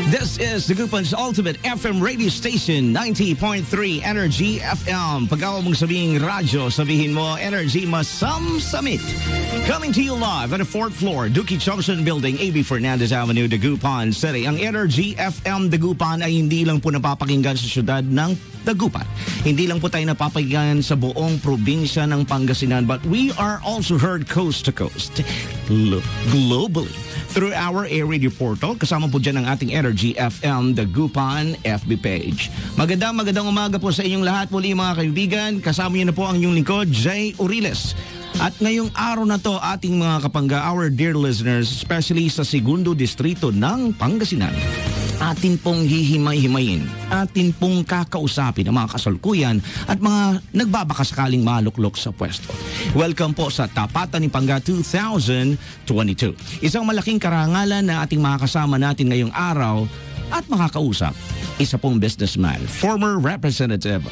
This is the Dagupan's Ultimate FM radio station, 90.3 Energy FM. Pagkawa mong sabihing radyo, sabihin mo Energy Masamsamit. Coming to you live on the 4th floor, Duki Junction Building, A.B. Fernandez Avenue, Dagupan City. Ang Energy FM Dagupan ay hindi lang po napapakinggan sa syudad ng Dagupan. Hindi lang po tayo napapakinggan sa buong probinsya ng Pangasinan, but we are also heard coast to coast, globally, through our radio portal. Kasama po dyan ang ating Energy FM Dagupan FB page. Magandang umaga po sa inyong lahat muli mga kaibigan. Kasama niyo na po ang inyong lingkod, Jay Uriles. At ngayong araw na to, ating mga kapangga, our dear listeners, especially sa Segundo Distrito ng Pangasinan, atin pong hihimay-himayin, atin pong kakausapin ang mga kasalukuyan at mga nagbabakasakaling maluklok sa pwesto. Welcome po sa Tapatan ni Pangga 2022. Isang malaking karangalan na ating makakasama natin ngayong araw at makakausap. Isa pong businessman, former representative,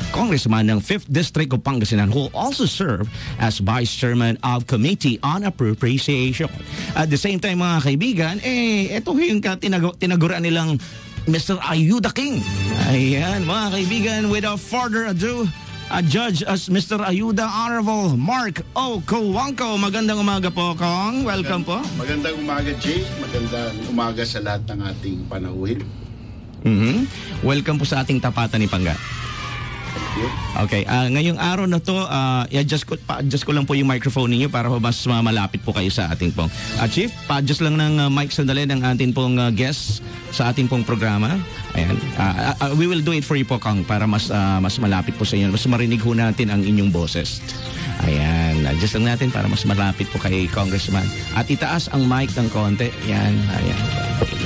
congressman ng 5th District of Pangasinan, who also served as Vice Chairman of Committee on Appropriation. At the same time mga kaibigan, ito yung tinaguran nilang Mr. Ayuda King. Ayan mga kaibigan, without further ado, judge as Mr. Ayuda, Honorable Mark O. Cojuangco. Magandang umaga po, Kong. Welcome po. Magandang umaga, Jay. Magandang umaga sa lahat ng ating panauhin. Welcome po sa ating Tapatan ni Pangga. Thank you. Okay, ngayong araw na to, i-adjust ko lang po yung microphone ninyo para mas malapit po kayo sa ating pong. Chief, pa-adjust lang ng mic sandali ng ating pong guest sa ating pong programa. Ayan. We will do it for you po, Kong, para mas malapit po sa inyo. Mas marinig ho natin ang inyong boses. Ayan, adjust lang natin para mas malapit po kay Congressman. At itaas ang mic ng konti. Ayan.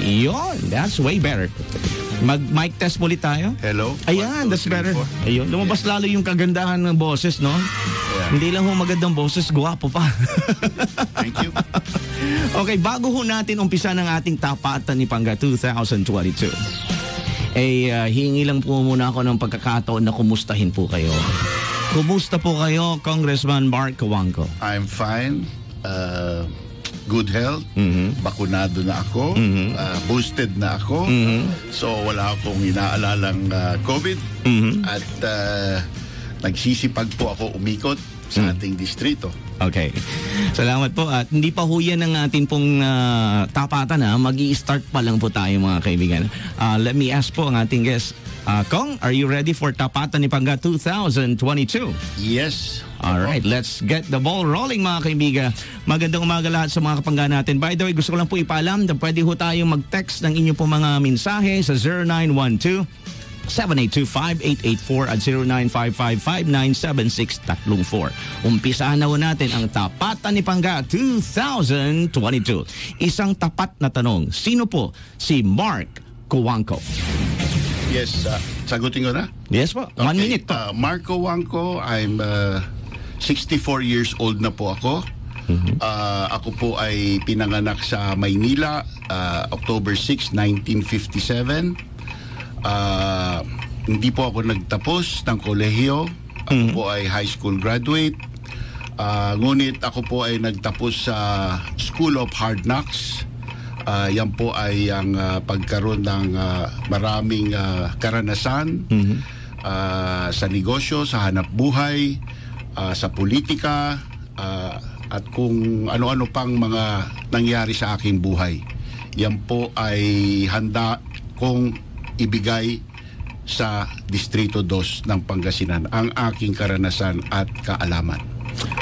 Yun, that's way better. Mag-mic test ulit tayo. Hello. Ayan, 1, 2, 3, that's better. 4. Ayun, lumabas lalo yung kagandahan ng boses, no? Yeah. Hindi lang ho magandang boses, guwapo pa. Thank you. Okay, bago ho natin umpisa ng ating Tapatan ni Pangga 2022, hingi lang po muna ako ng pagkakataon na kumustahin po kayo. Kumusta po kayo, Congressman Mark Cojuangco? I'm fine. Good health. Bakunado na ako. Boosted na ako. So wala akong inaalalang COVID. At nagsisipag po ako umikot sa ating distrito. Okay. Salamat po. At hindi pa ho yan ang ating pong tapatan. Mag-i-start pa lang po tayo mga kaibigan. Let me ask po ang ating guest. Kong, are you ready for Tapatan ni Pangga 2022? Yes. Alright, let's get the ball rolling mga kaibigan. Magandang umaga lahat sa mga kapangga natin. By the way, gusto ko lang po ipaalam na pwede ho tayong mag-text ng inyo po mga mensahe sa 0912 782-5884 at 0955-597634. Umpisahan na ho natin ang Tapatan ni Pangga 2022. Isang tapat na tanong, sino po si Mark Cojuangco? Yes, sagutin ko na? Yes po, 1 minute po. Mark Cojuangco, I'm 64 years old na po ako. Ako po ay pinanganak sa Maynila, October 6, 1957. Hindi po ako nagtapos ng kolehiyo. Ako po ay high school graduate. Ngunit ako po ay nagtapos sa School of Hard Knocks. Yan po ay ang pagkaroon ng maraming karanasan sa negosyo, sa hanap buhay, sa politika, at kung ano-ano pang mga nangyari sa aking buhay. Yan po ay handa kong ibigay sa Distrito 2 ng Pangasinan, ang aking karanasan at kaalaman.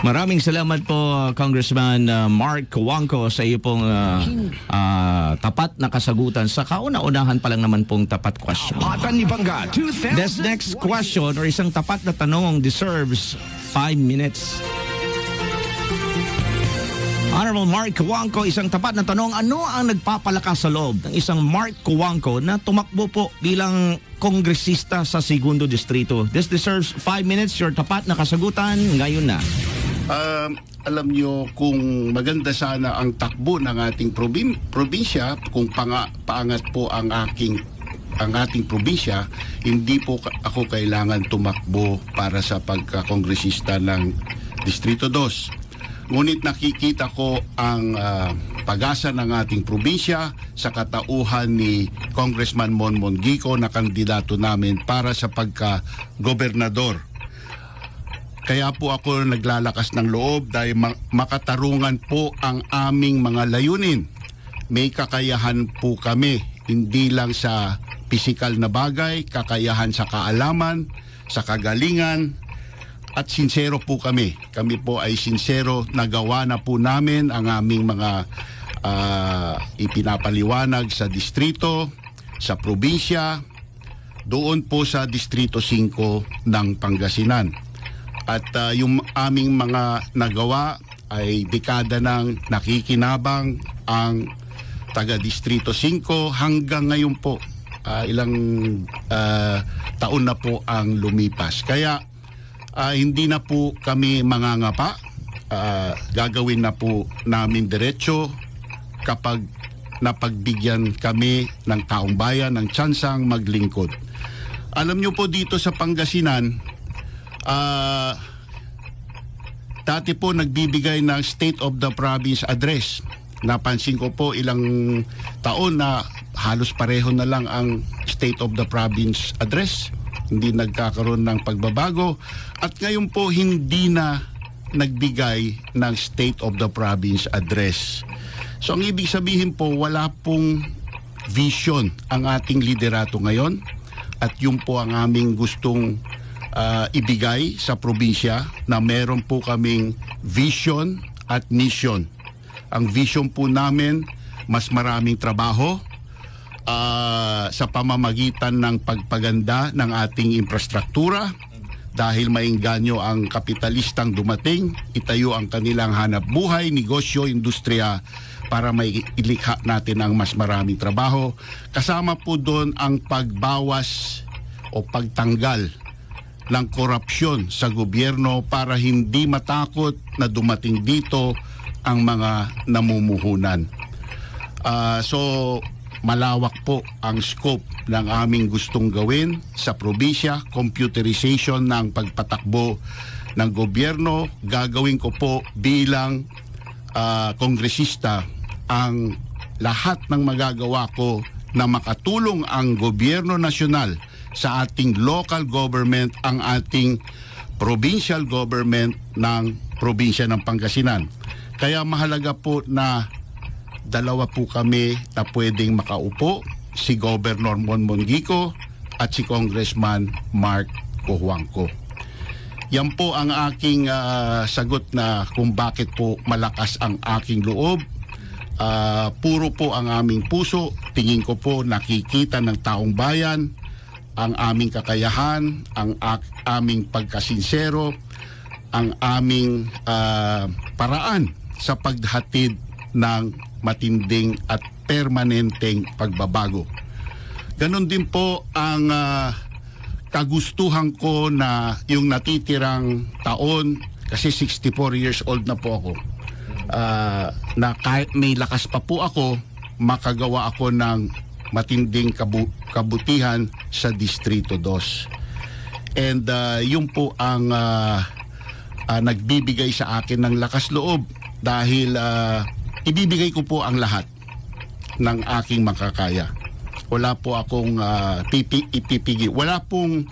Maraming salamat po, Congressman Mark Cojuangco, sa iyo pong tapat na kasagutan sa kauna-unahan pa lang naman pong tapat question. This next question or isang tapat na tanong deserves 5 minutes. Honorable Mark Cojuangco, isang tapat na tanong, ano ang nagpapalakas sa loob ng isang Mark Cojuangco na tumakbo po bilang kongresista sa Segundo Distrito? This deserves 5 minutes. Your tapat na kasagutan ngayon na. Alam nyo, kung maganda sana ang takbo ng ating probinsya, kung paangat po ang ating probinsya, hindi po ako kailangan tumakbo para sa pagkakongresista ng Distrito 2. Ngunit nakikita ko ang pag-asa ng ating probinsya sa katauhan ni Congressman Monmon Gico na kandidato namin para sa pagka-gobernador. Kaya po ako naglalakas ng loob dahil makatarungan po ang aming mga layunin. May kakayahan po kami, hindi lang sa pisikal na bagay, kakayahan sa kaalaman, sa kagalingan, at sincero po kami. Kami po ay sincero, nagawa na po namin ang aming mga ipinapaliwanag sa distrito, sa probinsya, doon po sa Distrito 5 ng Pangasinan. At yung aming mga nagawa ay dekada nang nakikinabang ang taga-Distrito 5 hanggang ngayon po. Ilang taon na po ang lumipas. Kaya hindi na po kami mangangapa. Gagawin na po namin diretso kapag napagbigyan kami ng taong bayan ng tsansang maglingkod. Alam nyo po dito sa Pangasinan, dati po nagbibigay ng State of the Province address. Napansin ko po ilang taon na halos pareho na lang ang State of the Province address. Hindi nagkakaroon ng pagbabago. At ngayon po hindi na nagbigay ng State of the Province address. So ang ibig sabihin po, wala pong vision ang ating liderato ngayon. At yun po ang aming gustong ibigay sa probinsya, na meron po kaming vision at mission. Ang vision po namin, mas maraming trabaho sa pamamagitan ng pagpaganda ng ating infrastruktura, dahil maingganyo ang kapitalistang dumating, itayo ang kanilang hanap buhay, negosyo, industriya para may ilikha natin ang mas maraming trabaho. Kasama po doon ang pagbawas o pagtanggal ng korupsyon sa gobyerno para hindi matakot na dumating dito ang mga namumuhunan. So malawak po ang scope ng aming gustong gawin sa probinsya. Computerization ng pagpatakbo ng gobyerno. Gagawin ko po bilang kongresista ang lahat ng magagawa ko na makatulong ang gobyerno nasyonal sa ating local government, ang ating provincial government ng probinsya ng Pangasinan. Kaya mahalaga po na dalawa po kami na pwedeng makaupo, si Governor Monmon Gico at si Congressman Mark Cojuangco. Yan po ang aking sagot na kung bakit po malakas ang aking loob. Puro po ang aming puso. Tingin ko po nakikita ng taong bayan ang aming kakayahan, ang aming pagkasinsero, ang aming paraan sa paghatid ng matinding at permanenteng pagbabago. Ganon din po ang kagustuhan ko na yung natitirang taon, kasi 64 years old na po ako, na kahit may lakas pa po ako, makagawa ako ng matinding kabutihan sa Distrito 2. And yun po ang nagbibigay sa akin ng lakas loob, dahil ibibigay ko po ang lahat ng aking makakaya. Wala po akong ipipigil. Wala pong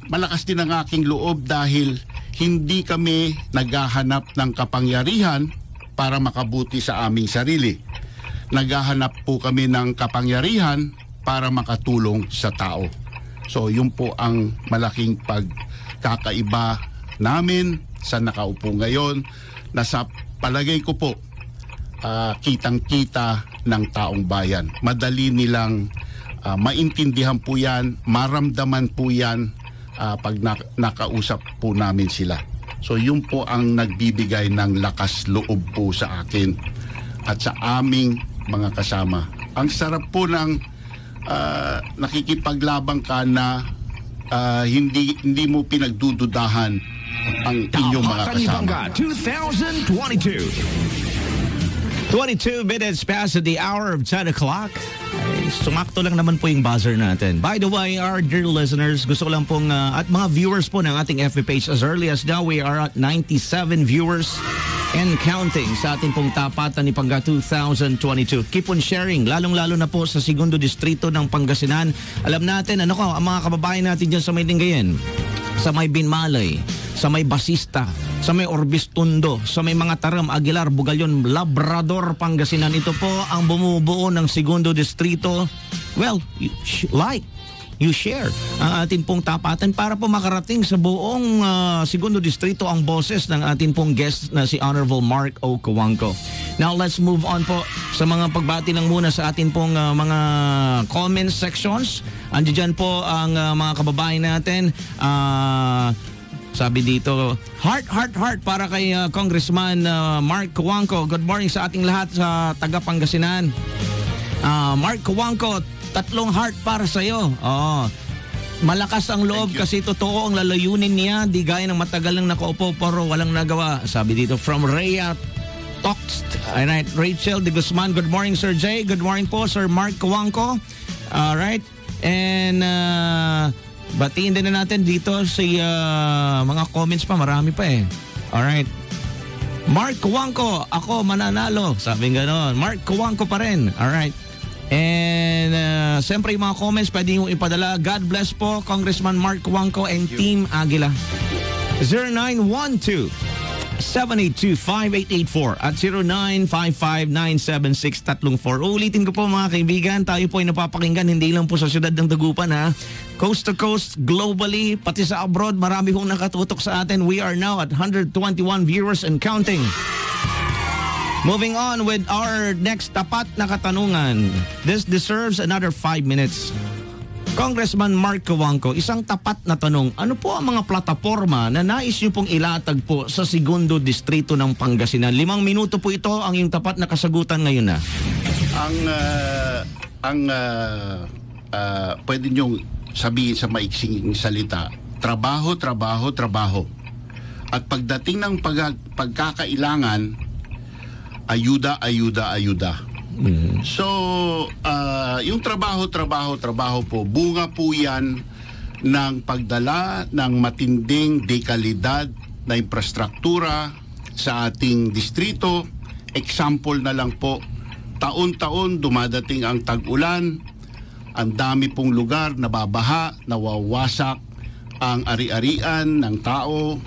malakas din ang aking loob, dahil hindi kami naghahanap ng kapangyarihan para makabuti sa aming sarili. Naghahanap po kami ng kapangyarihan para makatulong sa tao. So yun po ang malaking pagkakaiba namin sa nakaupo ngayon, na sa palagay ko po kitang-kita ng taong bayan. Madali nilang maintindihan po yan, maramdaman po yan pag nakausap po namin sila. So yun po ang nagbibigay ng lakas loob po sa akin at sa aming mga kasama. Ang sarap po ng nakikipaglabang ka na hindi mo pinagdududahan ang inyong mga kasama. 2022. 22 minutes past the hour of 10 o'clock. Ay, sumakto lang naman po yung buzzer natin. By the way, our dear listeners, gusto ko lang pong, at mga viewers po ng ating FB page, as early as now, we are at 97 viewers and counting sa ating pong tapatan ni Pangga 2022. Keep on sharing, lalong-lalo na po sa Segundo Distrito ng Pangasinan. Alam natin, ang mga kababayan natin dyan sa may Lingayen, sa may Binmalay, sa may Basista, sa may Orbistundo, sa may mga Taram, Aguilar, Bugalyon, Labrador, Pangasinan. Ito po ang bumubuo ng Segundo Distrito. Well, you share ang ating pong tapatan para po makarating sa buong Segundo Distrito ang boses ng ating pong guest na si Honorable Mark O. Cojuangco. Now let's move on po sa mga pagbati lang muna sa ating pong mga comment sections. Andiyan po ang mga kababayan natin. Sabi dito, heart para kay Congressman Mark Cojuangco. Good morning sa ating lahat sa taga Pangasinan. Mark Cojuangco, 3 heart para sa iyo. Malakas ang loob kasi totoo ang lalayunin niya. Di gaya ng matagal nang nakaupo pero walang nagawa. Sabi dito from Rhea Toxt. Alright, Rachel de Guzman. Good morning, Sir Jay. Good morning po, Sir Mark Cojuangco. Alright. And batiin din na natin dito si mga comments pa. Marami pa eh. Alright. Mark Cojuangco, ako mananalo. Sabi nga Mark Cojuangco pa rin. Alright. And siyempre yung mga comments pwede yung ipadala. God bless po Congressman Mark Cojuangco and Team Aguila. 0912-782-5884 at 0955-976-34. Ulitin ko po mga kaibigan, tayo po ay napapakinggan hindi lang po sa siyudad ng Dagupan ha. Coast to coast, globally, pati sa abroad, marami hong nakatutok sa atin. We are now at 121 viewers and counting. Moving on with our next tapat na katanungan. This deserves another 5 minutes. Congressman Mark Cojuangco, isang tapat na tanong. Ano po ang mga plataforma na nais niyo pong ilatag po sa Segundo Distrito ng Pangasinan? 5 minuto po ito ang yung tapat na kasagutan ngayon na. Pwede niyong sabihin sa maiksing salita, trabaho. At pagdating ng pagkakailangan, ayuda. So, yung trabaho po, bunga po yan ng pagdala ng matinding dekalidad na infrastruktura sa ating distrito. Example na lang po, taon-taon dumadating ang tag-ulan, ang dami pong lugar nababaha, nawawasak ang ari-arian ng tao.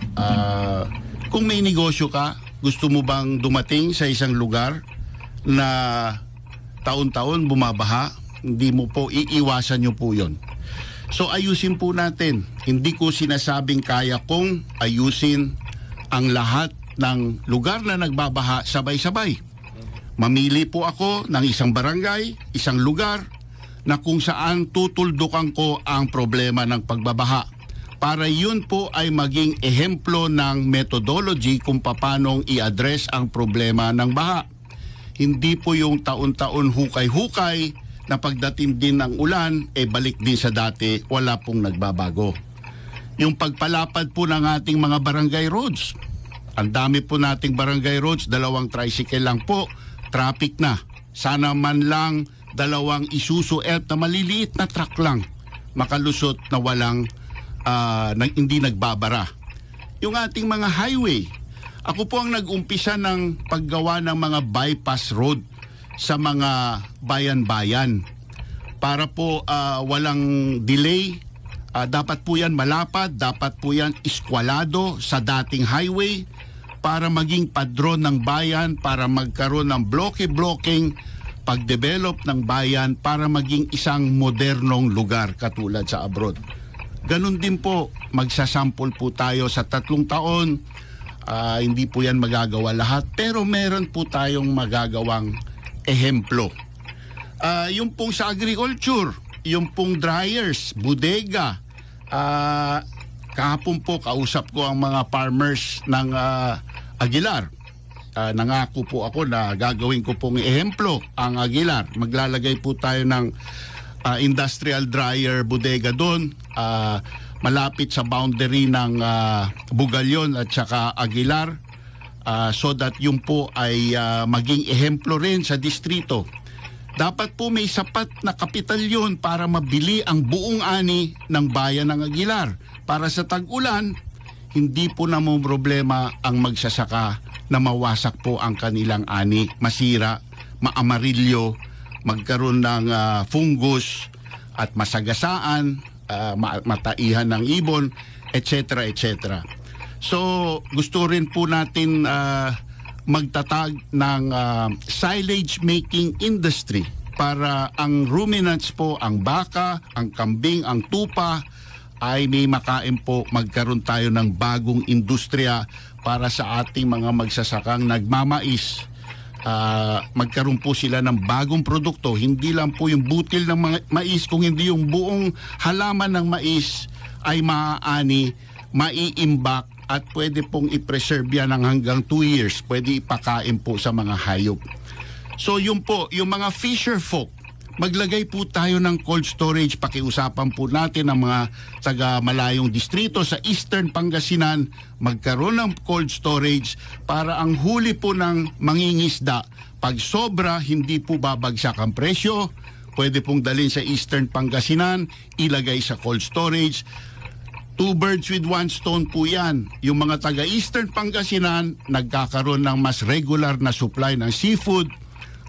Kung may negosyo ka, gusto mo bang dumating sa isang lugar na taon-taon bumabaha? Hindi mo po, iiwasan nyo po yun. So ayusin po natin. Hindi ko sinasabing kaya kong ayusin ang lahat ng lugar na nagbabaha sabay-sabay. Mamili po ako ng isang barangay, isang lugar na kung saan tutuldukan ko ang problema ng pagbabaha. Para yun po ay maging ehemplo ng methodology kung paanong i-address ang problema ng baha. Hindi po yung taon-taon hukay-hukay na pagdating din ng ulan, balik din sa dati, wala pong nagbabago. Yung pagpalapad po ng ating mga barangay roads. Ang dami po nating barangay roads, 2 tricycle lang po, traffic na. Sana man lang 2 Isuzu Elf na maliliit na truck lang, makalusot na walang hindi nagbabara. Yung ating mga highway, ako po ang nag-umpisa ng paggawa ng mga bypass road sa mga bayan-bayan para po walang delay. Dapat po yan malapad, dapat po yan iskwalado sa dating highway para maging padron ng bayan, para magkaroon ng bloke-blocking pag-develop ng bayan para maging isang modernong lugar katulad sa abroad. Ganun din po, magsasample po tayo sa 3 taon. Hindi po yan magagawa lahat, pero meron po tayong magagawang ehemplo. Yung pong sa agriculture, yung pong dryers, bodega. Kahapon po, kausap ko ang mga farmers ng Aguilar. Nangako po ako na gagawin ko pong ehemplo ang Aguilar. Maglalagay po tayo ng industrial dryer bodega doon, malapit sa boundary ng Bugalyon at saka Aguilar. so that yung po ay maging ehemplo rin sa distrito. Dapat po may sapat na kapital yun para mabili ang buong ani ng bayan ng Aguilar. Para sa tag-ulan, hindi po namang problema ang magsasaka na mawasak po ang kanilang ani, masira, maamarilyo, magkaroon ng fungus at masagasaan, mataihan ng ibon, etc. etc. So gusto rin po natin magtatag ng silage making industry para ang ruminants po, ang baka, ang kambing, ang tupa ay may makain po. Magkaroon tayo ng bagong industriya para sa ating mga magsasakang nagmamais. Magkaroon po sila ng bagong produkto, hindi lang po yung butil ng mais, kung hindi yung buong halaman ng mais ay maaani, maiimbak at pwede pong i-preserve yan ng hanggang 2 years. Pwede ipakain po sa mga hayop. So yun po, yung mga fisher folk, maglagay po tayo ng cold storage. Pakiusapan po natin ang mga taga-malayong distrito sa Eastern Pangasinan, magkaroon ng cold storage para ang huli po ng mangingisda, pag sobra, hindi po babagsak ang presyo. Pwede pong dalhin sa Eastern Pangasinan, ilagay sa cold storage. 2 birds with 1 stone po yan. Yung mga taga-Eastern Pangasinan, nagkakaroon ng mas regular na supply ng seafood,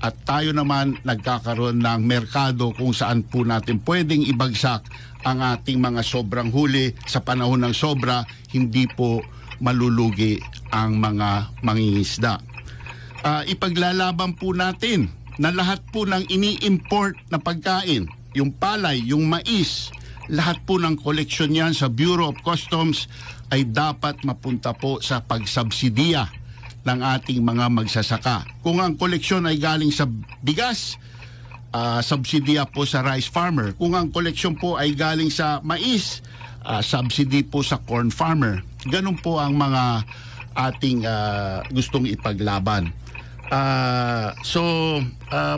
at tayo naman nagkakaroon ng merkado kung saan po natin pwedeng ibagsak ang ating mga sobrang huli. Sa panahon ng sobra, hindi po malulugi ang mga mangingisda. Ipaglalaban po natin na lahat po ng ini-import na pagkain, yung palay, yung mais, lahat po ng koleksyon yan sa Bureau of Customs ay dapat mapunta po sa pagsubsidiya ng ating mga magsasaka. Kung ang koleksyon ay galing sa bigas, subsidiya po sa rice farmer. Kung ang koleksyon po ay galing sa mais, subsidy po sa corn farmer. Ganun po ang mga ating gustong ipaglaban.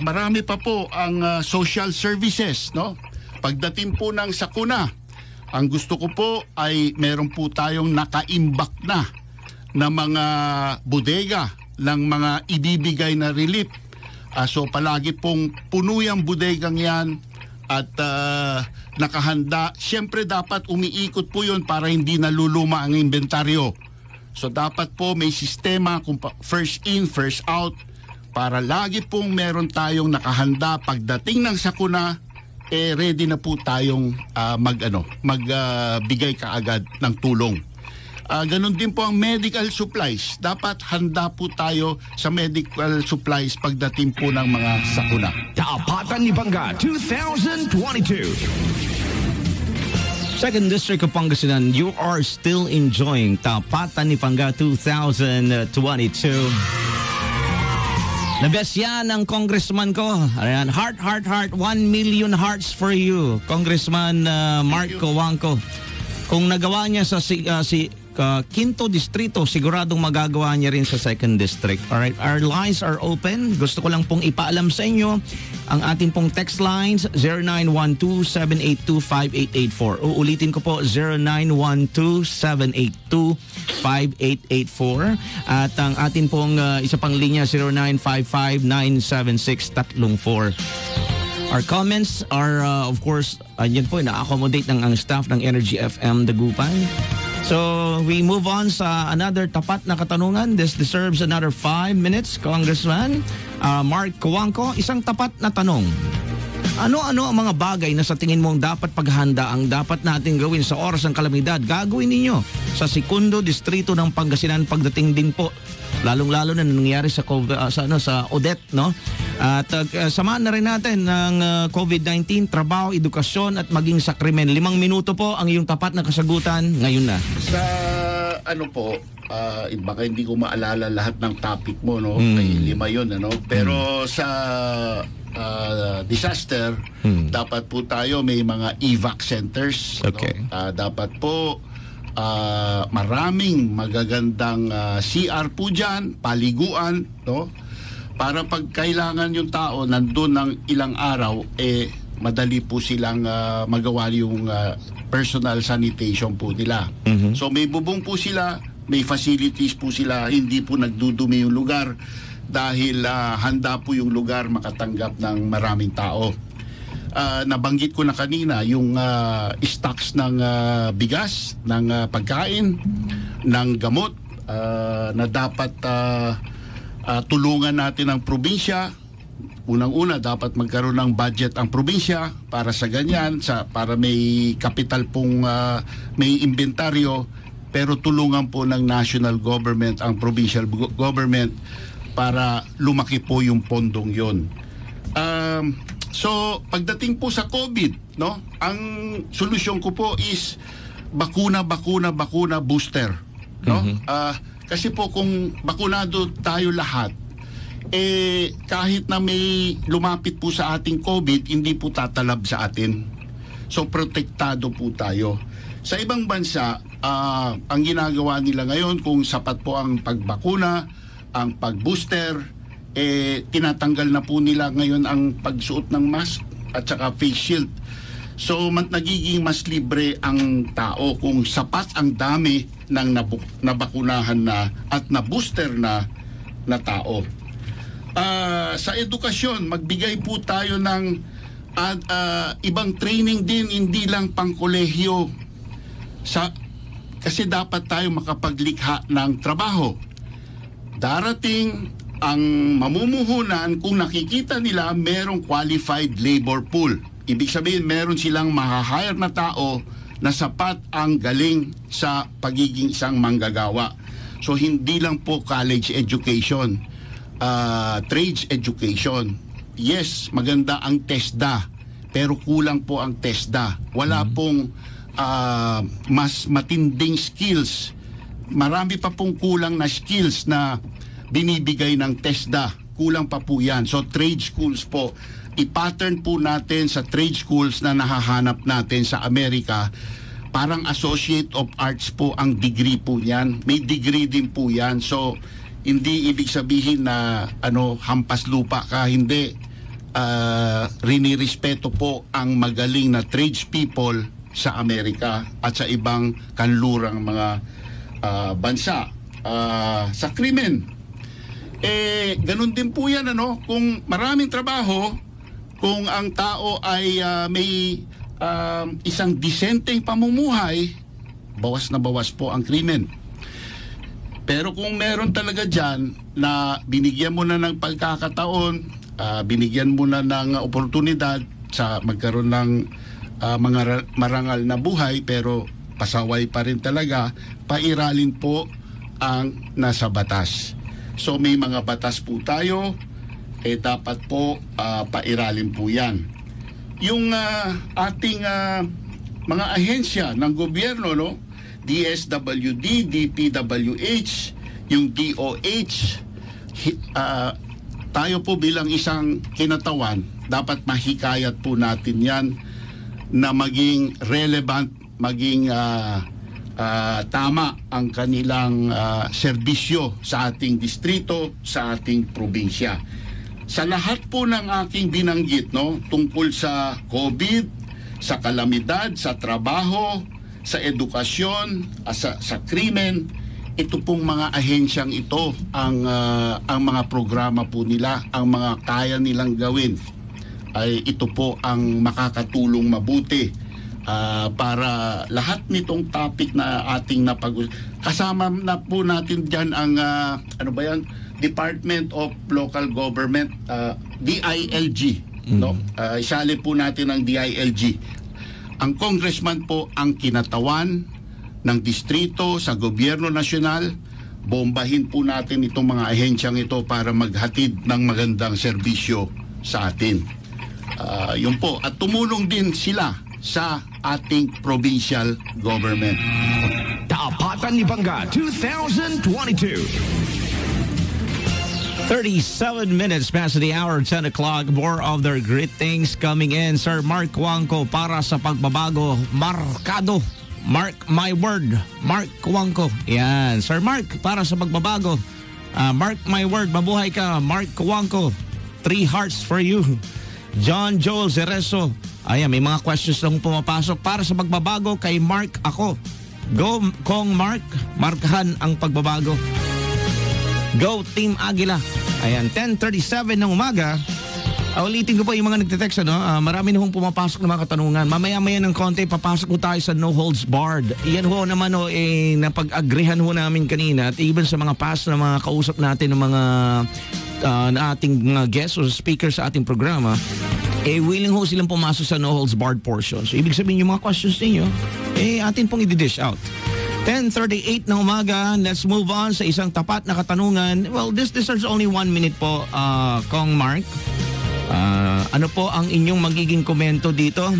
Marami pa po ang social services, no? Pagdating po ng sakuna, ang gusto ko po ay meron po tayong nakaimbak na mga bodega ng mga ibibigay na relief. So palagi pong puno yung bodegang yan at nakahanda. Siyempre dapat umiikot po yun para hindi naluluma ang inventaryo. So dapat po may sistema kung first in, first out para lagi pong meron tayong nakahanda pagdating ng sakuna, ready na po tayong magbigay kaagad ng tulong. Ganon din po ang medical supplies. Dapat handa po tayo sa medical supplies pagdating po ng mga sakuna. Tapatan ni Bangga 2022. Second District of Pangasinan, you are still enjoying Tapatan ni Bangga 2022. The best yan ang congressman ko. Ayan, heart, 1 million hearts for you, Congressman Mark Cojuangco. Kung nagawa niya sa Quinto Distrito, siguradong magagawa niya rin sa Second District. Alright, our lines are open. Gusto ko lang pong ipaalam sa inyo ang ating pong text lines 0912-782-5884. Uulitin ko po 0912-782-5884. At ang ating pong isa pang linya 0955-976-34. Our comments are of course, yan po, na-accommodate ng ang staff ng Energy FM Dagupan. So, we move on sa another tapat na katanungan. This deserves another 5 minutes, Congressman Mark Cojuangco. Isang tapat na tanong. Ano-ano ang mga bagay na sa tingin mong dapat paghanda ang dapat natin gawin sa oras ng kalamidad? Gagawin ninyo sa Segundo Distrito ng Pangasinan pagdating din po, lalong-lalo na nangyari sa Odette, no? At samahan na rin natin ng COVID-19, trabaho, edukasyon at maging sa krimen. 5 minuto po ang iyong tapat na kasagutan ngayon na. Sa baka hindi ko maalala lahat ng topic mo, no? May 5 yun, ano? Pero sa disaster, dapat po tayo may mga evac centers. Okay. No? Dapat po maraming magagandang CR po dyan, paliguan, no? Para pag kailangan yung tao nandun ng ilang araw, madali po silang magawa yung personal sanitation po nila. So may bubong po sila, may facilities po sila, hindi po nagdudumi yung lugar dahil handa po yung lugar makatanggap ng maraming tao. Nabanggit ko na kanina yung stocks ng bigas, ng pagkain, ng gamot na dapat tulungan natin ang probinsya. Unang-una, dapat magkaroon ng budget ang probinsya para sa ganyan, para may kapital pong may inventaryo, pero tulungan po ng national government ang provincial government para lumaki po yung pondong yon. So pagdating po sa COVID, no, ang solusyon ko po is bakuna booster, no? Kasi po kung bakunado tayo lahat, kahit na may lumapit po sa ating COVID, hindi po tatalab sa atin. So protektado po tayo. Sa ibang bansa, ang ginagawa nila ngayon, kung sapat po ang pagbakuna, ang pagbooster, tinatanggal na po nila ngayon ang pagsuot ng mask at saka face shield. So nagiging mas libre ang tao kung sapat ang dami ng nabakunahan na at na-booster na tao. Sa edukasyon, magbigay po tayo ng ibang training din, hindi lang pang kolehiyo. Kasi dapat tayo makapaglikha ng trabaho. Darating ang mamumuhunan kung nakikita nila merong qualified labor pool. Ibig sabihin, meron silang mahahire na tao na sapat ang galing sa pagiging isang manggagawa. So hindi lang po college education, trades education. Yes, maganda ang TESDA, pero kulang po ang TESDA. Wala pong mas matinding skills. Marami pa pong kulang na skills na binibigay ng TESDA. Kulang pa po yan. So trade schools po, i-pattern po natin sa trade schools na nahahanap natin sa Amerika. Parang Associate of Arts po ang degree po yan. May degree din po yan. So hindi ibig sabihin na hampas lupa ka. Hindi. Rinirespeto po ang magaling na tradespeople sa Amerika at sa ibang kanlurang mga bansa. Sa krimen, ganun din po yan, kung maraming trabaho, kung ang tao ay may isang disenteng pamumuhay, bawas na bawas po ang krimen. Pero kung meron talaga dyan na binigyan mo na ng pagkakataon, binigyan mo na ng oportunidad sa magkaroon ng mga marangal na buhay, pero pasaway pa rin talaga, pairalin po ang nasa batas. So may mga batas po tayo, dapat po pairalin po yan. Yung ating mga ahensya ng gobyerno, DSWD, DPWH, yung DOH, tayo po bilang isang kinatawan, dapat mahikayat po natin yan na maging relevant, maging tama ang kanilang serbisyo sa ating distrito, sa ating probinsya. Sa lahat po ng aking binanggit, tungkol sa COVID, sa kalamidad, sa trabaho, sa edukasyon, sa krimen, ito pong mga ahensyang ito ang mga programa po nila, ang mga kaya nilang gawin ay ito po ang makakatulong mabuti para lahat nitong topic na ating kasama na po natin diyan ang Department of Local Government, DILG, isali po natin ang DILG. Ang congressman po ang kinatawan ng distrito sa gobyerno nasyonal. Bombahin po natin itong mga ahensyang ito para maghatid ng magandang serbisyo sa atin. Yun po. At tumulong din sila sa ating provincial government. Tapatan ni Bangga 2022. 37 minutes past the hour, 10 o'clock. More of their greetings coming in. Sir Mark Cuangco, para sa pagbabago, markado. Mark my word. Mark Cuangco. Yan. Sir Mark, para sa pagbabago, mark my word. Mabuhay ka, Mark Cuangco. 3 hearts for you. John Joel Zereso. Ayan, may mga questions lang pumapasok. Para sa pagbabago, kay Mark ako. Go Kong Mark, markahan ang pagbabago. Go Team Agila. Ayan, 10:37 ng umaga. Ulitin ko po yung mga nagte-text, marami na hong pumapasok ng mga katanungan. Mamaya-maya ng konti, papasok ko tayo sa No Holds Barred. Iyan ho naman napag-agreehan ho namin kanina at even sa mga past na mga kausap natin ng mga na ating mga guests o speakers sa ating programa, willing ho silang pumasok sa No Holds Barred portion. So, ibig sabihin yung mga questions ninyo, atin pong i-dish out. 10:38 ng umaga, let's move on sa isang tapat na katanungan. Well, this deserves only 1 minute po, Kong Mark. Ano po ang inyong magiging komento dito?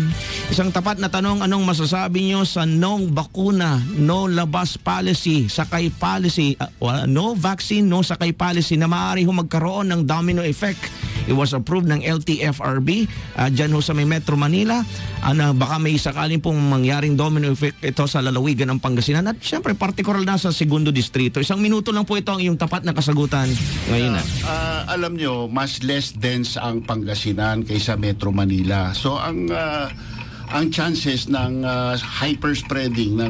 Isang tapat na tanong, anong masasabi nyo sa no bakuna, no labas policy, sakay policy, no vaccine, no sakay policy na maaari ho magkaroon ng domino effect? It was approved ng LTFRB dyan ho sa may Metro Manila. Baka may sakaling pong mangyaring domino effect ito sa lalawigan ng Pangasinan at syempre partikular na sa Segundo Distrito. Isang minuto lang po ito ang iyong tapat na kasagutan ngayon na. Alam nyo, mas less dense ang Pangasinan kaysa Metro Manila. So ang chances ng hyper-spreading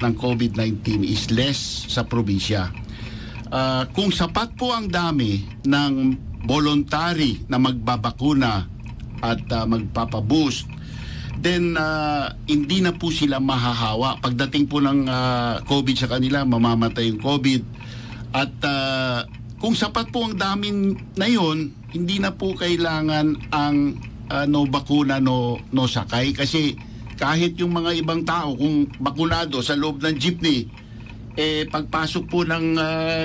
ng COVID-19 is less sa probinsya. Kung sapat po ang dami ng voluntary na magbabakuna at magpapaboost, then hindi na po sila mahahawa. Pagdating po ng COVID sa kanila, mamamatay yung COVID. At kung sapat po ang dami na yun, hindi na po kailangan ang no bakuna, no sakay. Kasi kahit yung mga ibang tao, kung bakunado sa loob ng jeepney, pagpasok po ng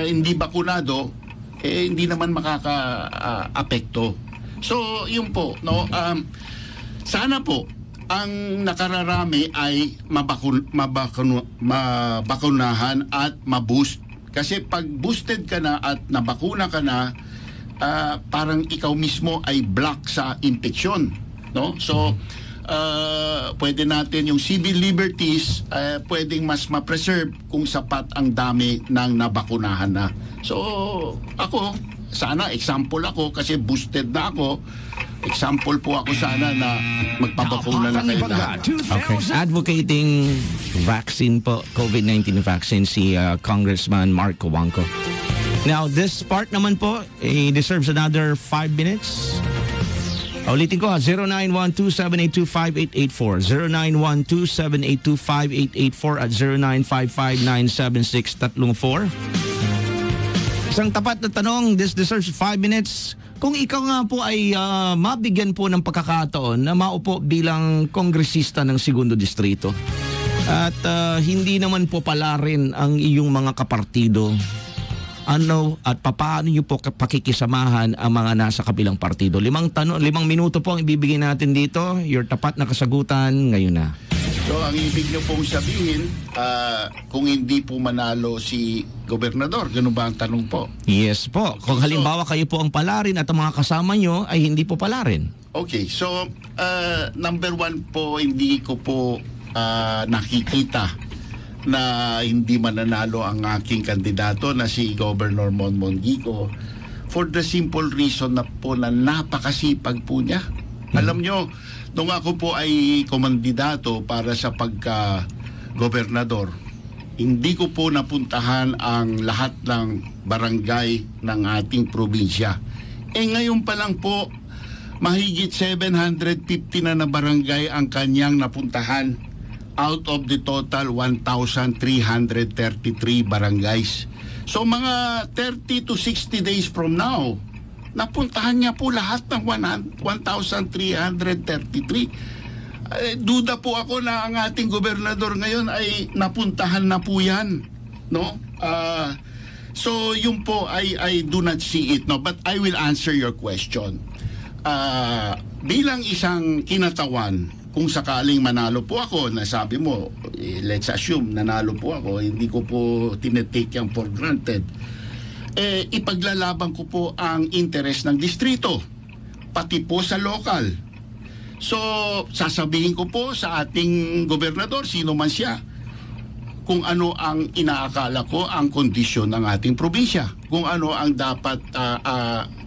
hindi bakunado, hindi naman makaka-apekto. So, yun po, no? Sana po ang nakararami ay mabakunahan at maboost. Kasi pag boosted ka na at nabakuna ka na, parang ikaw mismo ay block sa infeksyon, no? So, pwede natin yung civil liberties pwedeng mas ma-preserve kung sapat ang dami ng nabakunahan na. So, ako, sana example ako kasi boosted na ako. Example po ako sana na magpapakuna na kayo lahat. Okay. Advocating vaccine po, COVID-19 vaccine, si Congressman Mark Cojuangco. Now, this part naman po, deserves another 5 minutes. Ulitin ko, 0912-782-5884, 0912-782-5884 at 0955-976-34. Isang tapat na tanong, this deserves 5 minutes. Kung ikaw nga po ay mabigyan po ng pagkakataon na maupo bilang kongresista ng Segundo Distrito at hindi naman po pala rin ang iyong mga kapartido, ano at paano niyo po pakikisamahan ang mga nasa kabilang partido? 5 minuto po ang ibibigay natin dito. Your tapat na kasagutan ngayon na. So, ang ibig niyo pong sabihin, kung hindi po manalo si gobernador, ganun ba ang tanong po? Yes po. Kung halimbawa kayo po ang palarin at ang mga kasama nyo ay hindi po palarin. Okay, so number 1 po, hindi ko po nakikita na hindi mananalo ang aking kandidato na si Governor Monmon Gico for the simple reason na po na napakasipag po niya. Alam nyo, nung ako po ay komandidato para sa pagka-gobernador, hindi ko po napuntahan ang lahat ng barangay ng ating probinsya. Ngayon pa lang po, mahigit 750 na barangay ang kanyang napuntahan out of the total 1,333 barangays. So mga 30 to 60 days from now, napuntahan niya po lahat ng 1,333. Duda po ako na ang ating gobernador ngayon ay napuntahan na po yan, no? So yun po, I do not see it, no? But I will answer your question. Bilang isang kinatawan, kung sakaling manalo po ako, nasabi mo, let's assume nanalo po ako, hindi ko po tinetake yan for granted, ipaglalaban ko po ang interest ng distrito, pati po sa local. So, sasabihin ko po sa ating gobernador, sino man siya, kung ano ang inaakala ko ang kondisyon ng ating probinsya, kung ano ang dapat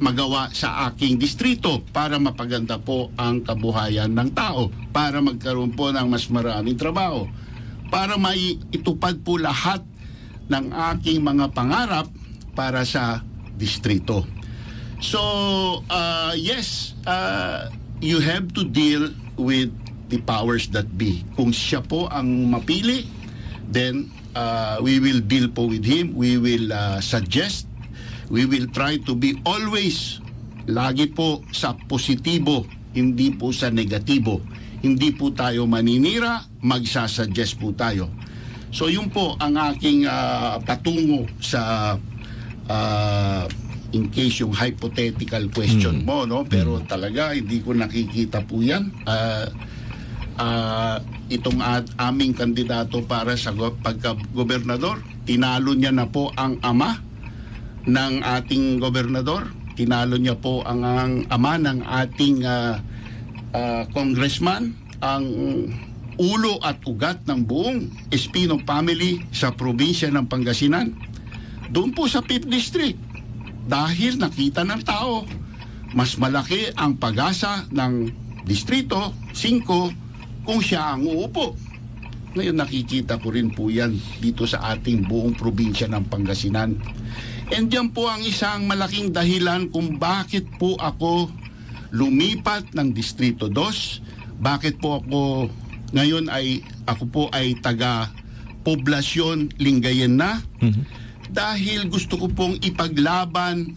magawa sa aking distrito para mapaganda po ang kabuhayan ng tao, para magkaroon po ng mas maraming trabaho, para maitupad po lahat ng aking mga pangarap para sa distrito. So, yes, you have to deal with the powers that be. Kung siya po ang mapili, then we will deal po with him. We will suggest. We will try to be always, lagi po sa positibo, hindi po sa negatibo. Hindi po tayo maninira, magsasuggest po tayo. So yun po ang aking patungo sa in case yung hypothetical question mo, no? Pero talaga hindi ko nakikita po yan. Itong aming kandidato para sa pagka-gobernador, tinalo niya na po ang ama ng ating gobernador, tinalo niya po ang ama ng ating congressman, ang ulo at ugat ng buong Espino family sa probinsya ng Pangasinan. Doon po sa 5th District, dahil nakita ng tao, mas malaki ang pag-asa ng Distrito 5 kung siya ang uupo. Ngayon nakikita ko rin po yan dito sa ating buong probinsya ng Pangasinan. And yan po ang isang malaking dahilan kung bakit po ako lumipat ng Distrito 2. Bakit po ako ngayon ako po ay taga Poblasyon Lingayen na. Dahil gusto ko pong ipaglaban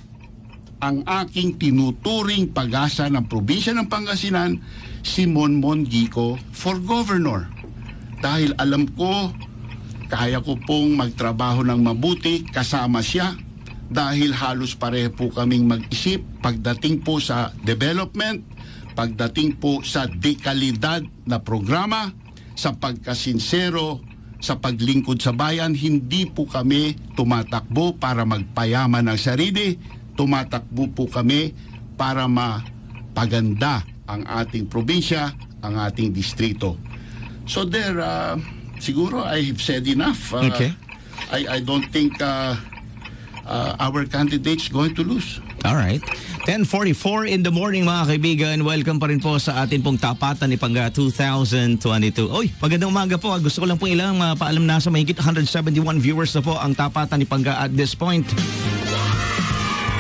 ang aking tinuturing pag-asa ng probinsya ng Pangasinan, si Monmon Gico, for governor. Dahil alam ko, kaya ko pong magtrabaho ng mabuti kasama siya, dahil halos pareho po kaming mag-isip pagdating po sa development, pagdating po sa dekalidad na programa, sa pagkasinsero, sa paglingkod sa bayan. Hindi po kami tumatakbo para magpayaman ng sarili, tumatakbo po kami para mapaganda ang ating probinsya, ang ating distrito. So there, siguro I have said enough. Okay. I don't think our candidate's going to lose. All right. 10:44 in the morning mga kaibigan. Welcome pa rin po sa atin pong tapatan ni Pangga 2022. Oy, magandang umaga po. Gusto ko lang po ilang paalam na sa mahigit 171 viewers na po ang tapatan ni Pangga at this point.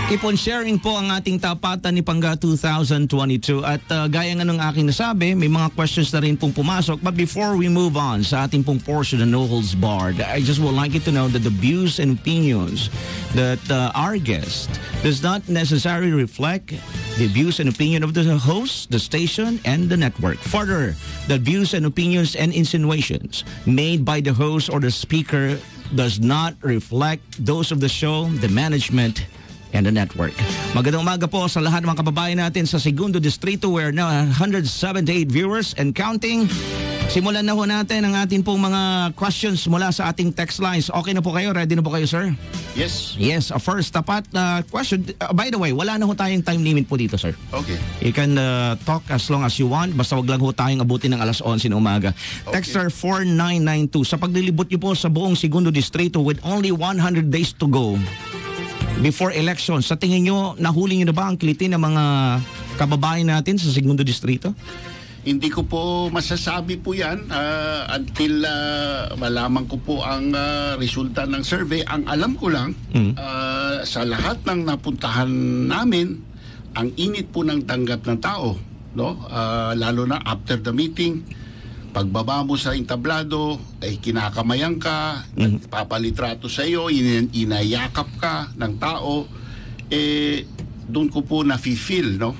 Keep on sharing po ang ating tapatan ni Pangga 2022 at gaya nga ng aking nasabi, may mga questions na rin pong pumasok. But before we move on sa ating pong portion of No Holds Barred, I just would like you to know that the views and opinions that our guest does not necessarily reflect the views and opinion of the host, the station, and the network. Further, the views and opinions and insinuations made by the host or the speaker does not reflect those of the show, the management, and the network. Magandang umaga po sa lahat ng mga kababayan natin sa Segundo Distrito. We're now 178 viewers and counting. Simulan na po natin ang ating pong mga questions mula sa ating text lines. Okay na po kayo? Ready na po kayo, sir? Yes. Yes, first tapat na question. By the way, wala na ho tayong time limit po dito, sir. Okay. You can talk as long as you want. Basta wag lang ho tayong abutin ng alas 11 ng umaga. Okay. Texter 4992. Sa paglilibot niyo po sa buong Segundo Distrito with only 100 days to go before election, sa tingin nyo, nahuli nyo na ba ang kilitin ng mga kababayan natin sa Segundo Distrito? Hindi ko po masasabi po yan until malaman ko po ang resulta ng survey. Ang alam ko lang, sa lahat ng napuntahan namin, ang init po ng tanggap ng tao, no? Lalo na after the meeting, pagbaba mo sa entablado, ay kinakamayan ka, nagpapalitrato sa iyo, inayakap ka ng tao, doon ko po nafe-feel, no?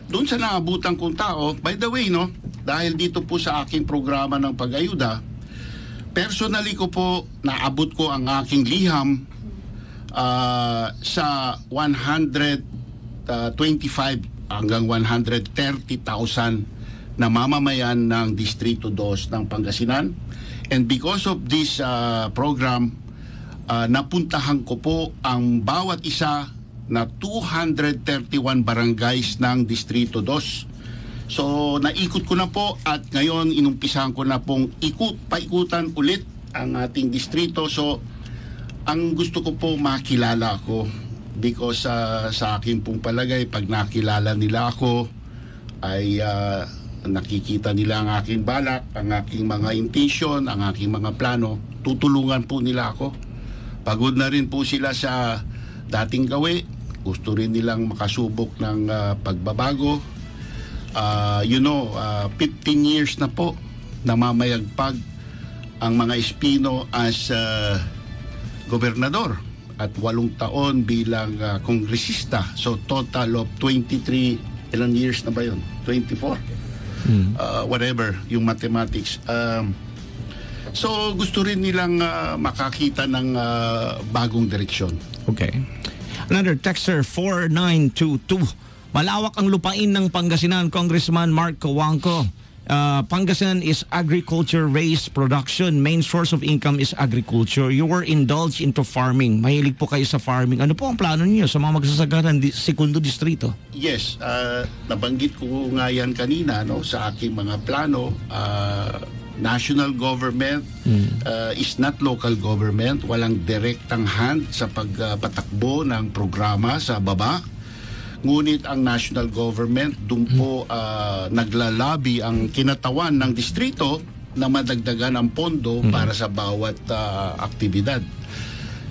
Doon sa naabutan kong tao, by the way, no, dahil dito po sa aking programa ng pag-ayuda, personally ko po, naabot ko ang aking liham sa 125 hanggang 130,000 na mamamayan ng Distrito 2 ng Pangasinan. And because of this program, napuntahan ko po ang bawat isa na 231 barangays ng Distrito 2. So naikot ko na po at ngayon inumpisahan ko na pong paikutan ulit ang ating distrito. So ang gusto ko po makilala ako because sa akin pong palagay, pag nakilala nila ako ay nakikita nila ang aking balak, ang aking mga intention, ang aking mga plano, tutulungan po nila ako. Pagod na rin po sila sa dating gawi. Gusto rin nilang makasubok ng pagbabago. 15 years na po namamayagpag ang mga Espino as gobernador at 8 taon bilang kongresista. So total of 23, ilang years na ba yun? 24? Whatever, yung mathematics. So gusto rin nilang makakita ng bagong direksyon. Okay. Another texter, 4922. Malawak ang lupain ng Pangasinan, Congressman Mark Cojuangco. Pangasinan is agriculture raised production. Main source of income is agriculture. You were indulged into farming. Mahilig po kayo sa farming. Ano po ang plano niyo sa mga magsasaka ng Segundo Distrito? Yes, nabanggit ko nga yan kanina, no, sa aking mga plano. National government is not local government. Walang direktang hand sa pagpatakbo ng programa sa baba. Ngunit ang national government, doon po naglalabi ang kinatawan ng distrito na madagdagan ang pondo para sa bawat aktibidad.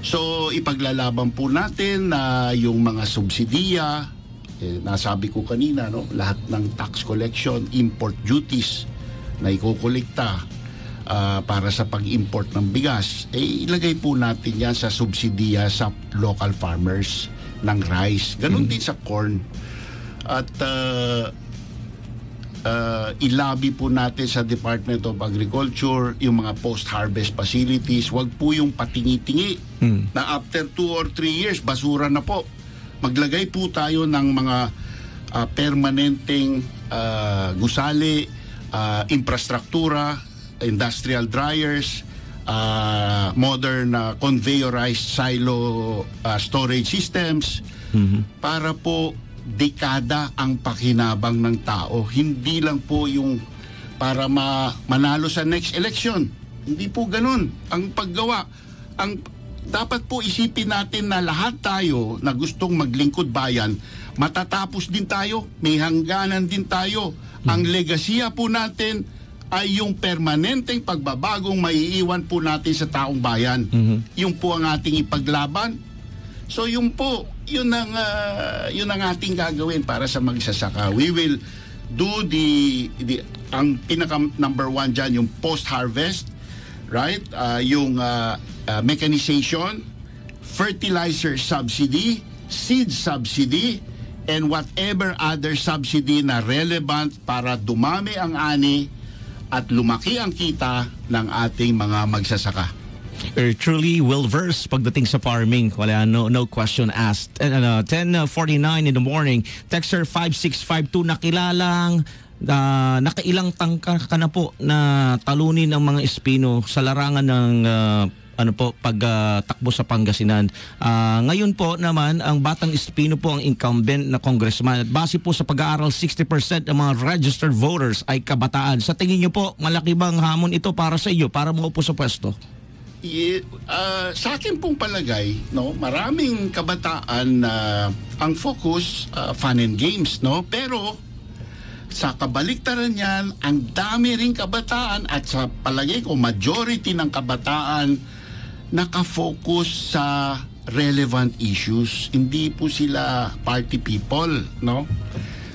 So ipaglalaban po natin na yung mga subsidiya, nasabi ko kanina, no, lahat ng tax collection, import duties na ikukolekta para sa pag-import ng bigas, ilagay po natin yan sa subsidiya sa local farmers ng rice. Ganun din sa corn. At ilabi po natin sa Department of Agriculture yung mga post-harvest facilities. Wag po yung patingi-tingi na after 2 or 3 years, basura na po. Maglagay po tayo ng mga permanenteng gusali, infrastruktura, industrial dryers, modern conveyorized silo storage systems para po dekada ang pakinabang ng tao. Hindi lang po yung para manalo sa next election. Hindi po ganun ang paggawa. Dapat po isipin natin na lahat tayo na gustong maglingkod bayan, matatapos din tayo, may hangganan din tayo. Ang legasiya po natin ay yung permanenteng pagbabagong maiiwan po natin sa taong bayan. Yung po ang ating ipaglaban. So yun po, yun ang ating gagawin para sa magsasaka. We will do ang pinaka number 1 dyan, yung post-harvest, right? Yung mechanization, fertilizer subsidy, seed subsidy, and whatever other subsidy na relevant para dumami ang ani at lumaki ang kita ng ating mga magsasaka. You're truly well-versed pagdating sa farming. Wala, no question asked. 10:49 in the morning, texter 5652, nakailang tangka ka na po na talunin ng mga Espino sa larangan ng pagtakbo sa Pangasinan. Ngayon po naman, ang Batang Espino po ang incumbent na congressman. At base po sa pag-aaral, 60% ng mga registered voters ay kabataan. Sa tingin niyo po, malaki bang hamon ito para sa iyo, para maupo sa pwesto? Sa akin pong palagay, no, maraming kabataan na ang focus, fun and games, no? Pero sa kabaliktaran niyan, ang dami ring kabataan at sa palagay ko, majority ng kabataan nakafocus sa relevant issues. Hindi po sila party people, no?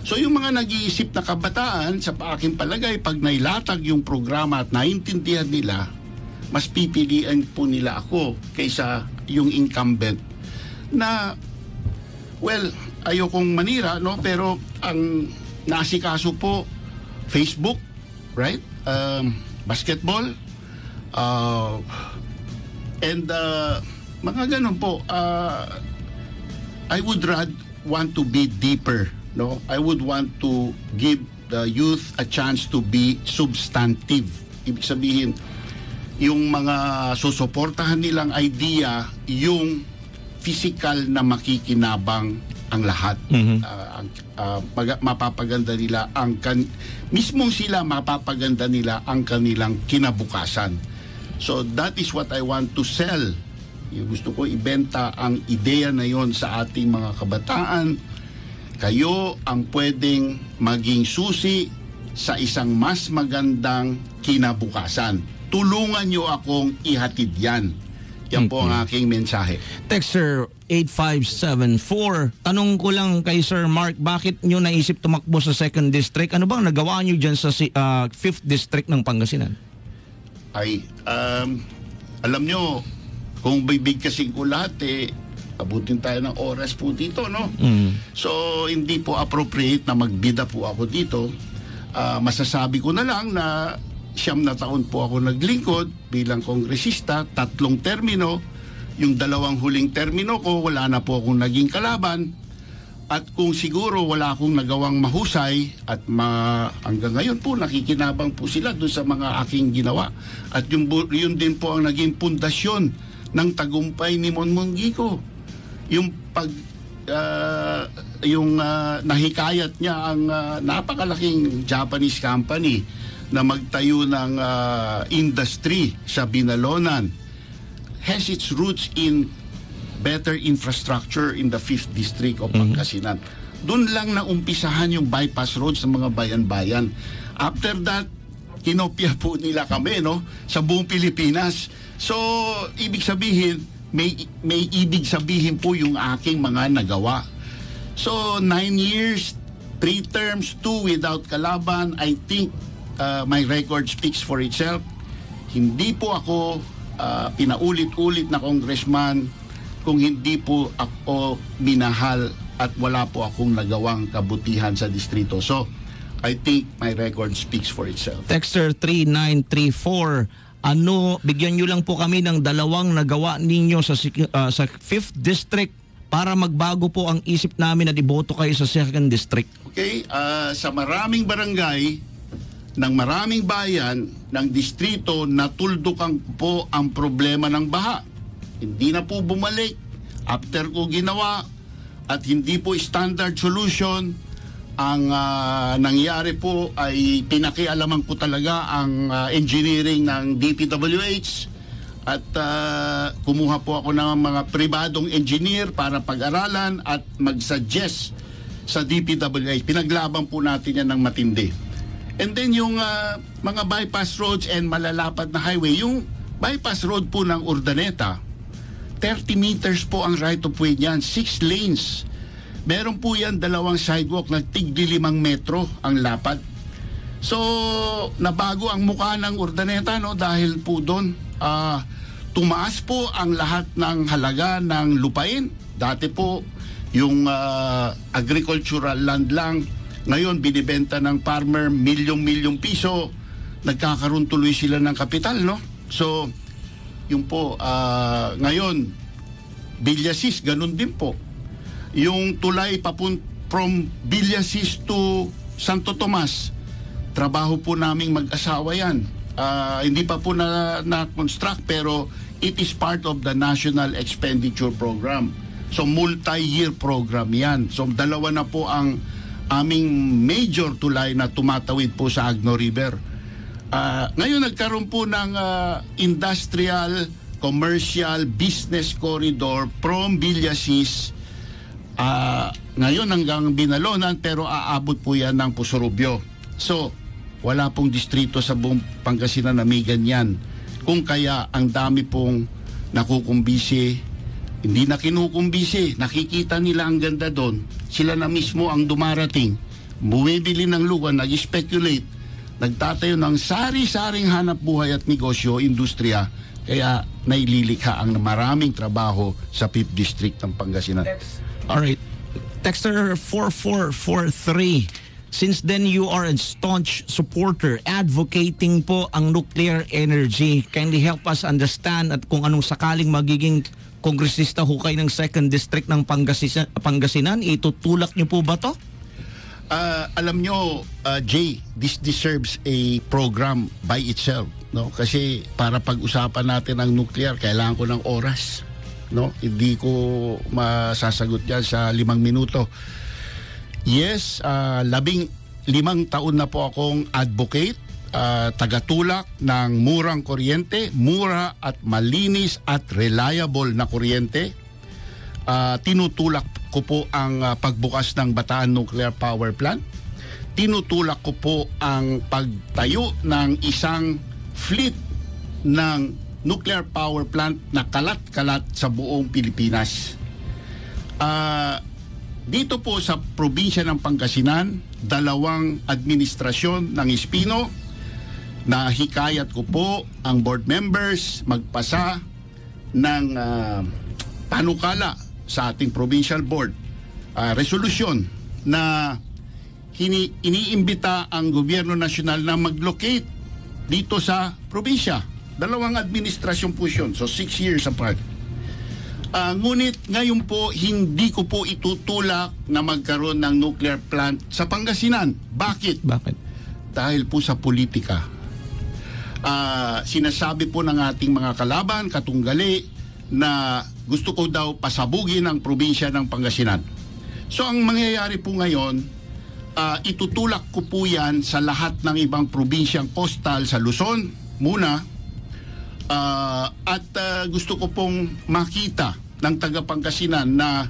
So yung mga nag-iisip na kabataan, sa aking palagay, pag nailatag yung programa at naintindihan nila, mas pipilian po nila ako kaysa yung incumbent na, well, ayokong manira, no? Pero ang naasikaso po, Facebook, right? Basketball, and mga ganun po. I would rather want to be deeper, no? I would want to give the youth a chance to be substantive. Ibig sabihin, yung mga susuportahan nilang idea, yung physical na makikinabang ang lahat. Mapapaganda nila mismong sila mapapaganda nila ang kanilang kinabukasan. So that is what I want to sell. Gusto ko ibenta ang ideya na yon sa ating mga kabataan. Kayo ang pwedeng maging susi sa isang mas magandang kinabukasan. Tulungan nyo akong ihatid yan. Yan po ang aking mensahe. Texter 8574, tanong ko lang kay Sir Mark, bakit nyo naisip tumakbo sa 2nd District? Ano bang nagawa nyo dyan sa 5th District ng Pangasinan? Ay, alam nyo, kung bibigkasin ko lahat, abutin tayo ng oras po dito, no? So, hindi po appropriate na magbida po ako dito. Masasabi ko na lang na 9 na taon po ako naglingkod bilang kongresista, 3 termino. Yung 2 huling termino ko, wala na po akong naging kalaban. At kung siguro wala akong nagawang mahusay at hanggang ngayon po nakikinabang po sila doon sa mga aking ginawa. At yun din po ang naging pundasyon ng tagumpay ni Monmon Gico. Yung nahikayat niya ang napakalaking Japanese company na magtayo ng industry sa Binalonan has its roots in better infrastructure in the 5th District of Pangasinan. Doon lang na umpisahan yung bypass roads ng mga bayan-bayan. After that, kinopya po nila kami, no, sa buong Pilipinas. So, ibig sabihin, may ibig sabihin po yung aking mga nagawa. So, 9 years, 3 terms, 2 without kalaban, I think my record speaks for itself. Hindi po ako pinaulit-ulit na congressman kung hindi po ako minahal at wala po akong nagawang kabutihan sa distrito. So, I think my record speaks for itself. Texter 3934, bigyan nyo lang po kami ng 2 nagawa ninyo sa 5th District para magbago po ang isip namin at iboto kayo sa 2nd District. Okay, sa maraming barangay ng maraming bayan ng distrito, natuldukan po ang problema ng baha. Hindi na po bumalik after ko ginawa at hindi po standard solution. Ang nangyari po ay pinakialaman ko talaga ang engineering ng DPWH at kumuha po ako ng mga pribadong engineer para pag-aralan at mag-suggest sa DPWH. Pinaglaban po natin yan ng matindi. And then yung mga bypass roads and malalapat na highway, yung bypass road po ng Urdaneta, 30 meters po ang right of way niyan, 6 lanes. Meron po yan 2 sidewalk na tig-5 metro ang lapad. So, nabago ang mukha ng Urdaneta, no, dahil po doon, tumaas po ang lahat ng halaga ng lupain. Dati po, yung agricultural land lang, ngayon, binibenta ng farmer milyong-milyong piso. Nagkakaroon tuloy sila ng kapital, no? So, yun po, ngayon, Villasis, ganun din po. Yung tulay from Villasis to Santo Tomas, trabaho po naming mag-asawa yan. Hindi pa po na-construct, pero it is part of the National Expenditure Program. So, multi-year program yan. So, 2 na po ang aming major tulay na tumatawid po sa Agno River. Ngayon nagkaroon po ng industrial, commercial, business corridor from Villasis ngayon hanggang Binalonan, pero aabot po yan ng Pusurubyo. So, wala pong distrito sa buong Pangasinan na may ganyan. Kung kaya ang dami pong nakukumbisi, hindi na kinukumbisi, nakikita nila ang ganda doon. Sila na mismo ang dumarating, bumibili ng lupa, nag-speculate, nagtatayo ng sari-saring hanap buhay at negosyo, industriya, kaya naililikha ang maraming trabaho sa 5th District ng Pangasinan. Alright. Texter 4443, since then you are a staunch supporter, advocating po ang nuclear energy. Kindly help us understand at kung anong sakaling magiging kongresista ho kayo ng 2nd District ng Pangasinan, itutulak niyo po ba to? Alam nyo, Jay, this deserves a program by itself, no? Kasi para pag-usapan natin ang nuclear, kailangan ko ng oras, no? Hindi ko masasagot yan sa 5 minuto. Yes, 15 taon na po akong advocate, tagatulak ng murang kuryente, mura at malinis at reliable na kuryente. Tinutulak ko po ang pagbukas ng Bataan Nuclear Power Plant. tinutulak ko po ang pagtayo ng isang fleet ng nuclear power plant na kalat-kalat sa buong Pilipinas. Dito po sa probinsya ng Pangasinan, 2 administrasyon ng Espino, na hikayat ko po ang board members magpasa ng panukala sa ating provincial board, resolusyon na iniimbita ang gobyerno nasyonal na mag-locate dito sa probinsya. 2 administrasyon po yun, so 6 years apart. Ngunit ngayon po, hindi ko po itutulak na magkaroon ng nuclear plant sa Pangasinan. Bakit? Dahil po sa politika. Sinasabi po ng ating mga kalaban, katunggali, na gusto ko daw pasabugin ang probinsya ng Pangasinan. So ang mangyayari po ngayon, itutulak ko po yan sa lahat ng ibang probinsyang coastal sa Luzon muna. At gusto ko pong makita ng taga-Pangasinan na